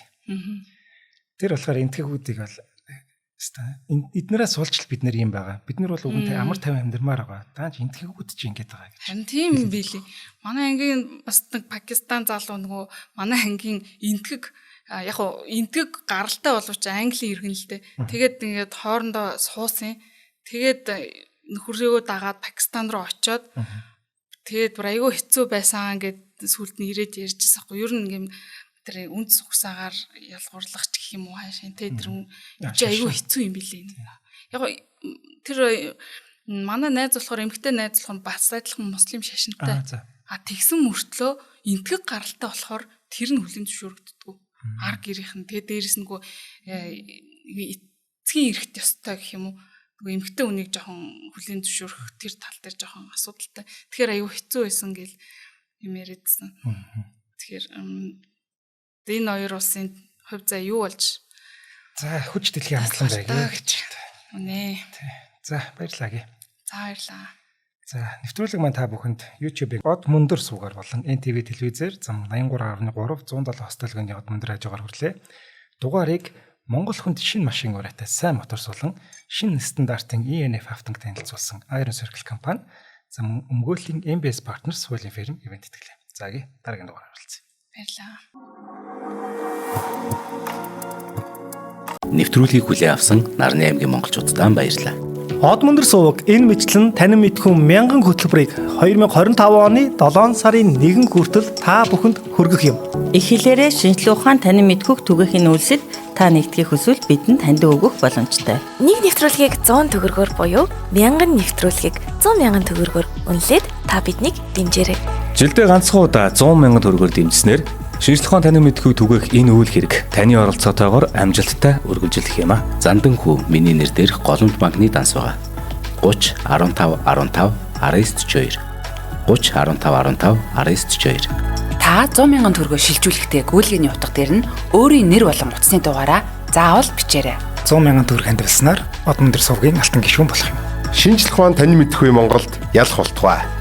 Тэр болохоор энтхэгүүдийг бол эднэрээс суулж бид нар юм байгаа. Бид нар бол үгэнтэй амар тайван амьдрмаар байгаа. Даанч энтхэгүүд чи ингэж байгаа гэж. Харин тийм юм билий. Манай ангийн бас нэг Пакистан залуу нөгөө манай ангийн энтхэг яг хоо энтэг гаралтай боловч англи иргэн л дээ. Тэгээд ингээд хоорондоо суусан. Тэгээд нөхрөөгөө дагаад Пакистан руу очиод тэгээд бүр айгүй хэцүү байсан гэд сүлд нь ирээд ярьжсэн хгүй. Ер нь ингээм тэр үнд сухсаагаар ялгуурлах ч гэх юм уу хаашаа тэр айгүй хэцүү юм билээ. Яг тэр манай найз болохоор эмэгтэй найз болох нь бас адилхан муслим шашинтай. Тэгсэн мөртлөө энтэг гаралтай болохоор тэр нь хүлэн зөвшөөрөгддөг. Арг гэрийнх нь тэгээ дээрэс нөгөө эцгийн эрэхт ёстой гэх юм уу нөгөө эмэгтэй хүнийг жоохон хүлээн зөвшөөрөх тэр тал дээр жоохон асуудалтай. Тэгэхээр аюу хэцүү байсан гэл юм яриадсан. Тэгэхээр энэ хоёр улсын хувь заа юу болж за хүч дэлхийн амтлан байгээ гэж. Үнэ. За баярлалаа. За баярлалаа. За нэвтрүүлэг маань та бүхэнд YouTube-ийн Од Мөндөр суугаар болон NTV телевизээр зам 83.3 170 хостелгоны Од Мөндөр хажуугаар хүрлээ. Дугаарыг Монгол хүнд шинэ машин ураатай сайн мотор сулан шинэ стандартын ENF автонг танилцуулсан Iron Circle компани зам өмгөөллийн MBS Partners хуулийн фирм ивент итгэлээ. Загийн дараагийн дугаараар уулзъя. Баярлалаа. Нэвтрүүлгийг хүлээн авсан Нарны аймгийн монголчуудаа баярлалаа. Од Мөндөр суваг энэ мэтлэн танин мэдхүн мянган хөтөлбөрийг 2025 оны 7 сарын 1 хүртэл та бүхэнд хүргэх юм. Их хэлээрээ шинжлэх ухаан танин мэдхүх түгээхийн үйлсэд та нэгтгэх хүсвэл бидэнд таньд өгөх боломжтой. Нэг нэвтрүүлгийг 100 төгрөгөөр буюу мянган нэвтрүүлгийг 100,000 төгрөгөөр үнэлээд та биднийг дэмжээрэй. Жилдээ ганцхан удаа 100,000 төгрөгөөр дэмжснээр шинжлэх ухаан танин мэдхүй түгээх энэ үйл хэрэг таны оролцоотойгоор амжилттай үргэлжилэх юм а. Зандан хүү миний нэр дээрх голомт банкны данс байгаа. 30 15 15 1942 30 15 15 1942. Та 100,000 төгрөгөөр шилжүүлэхдээ гүйлгээний утга дээр нь өөрийн нэр болон утасны дугаараа заавал бичээрэй. 100,000 төгрөг хандвалснаар Одон өндөр сувгийн алтан гишүүн болох юм. Шинжлэх ухаан танин мэдхүй Монголд ялах болтугай.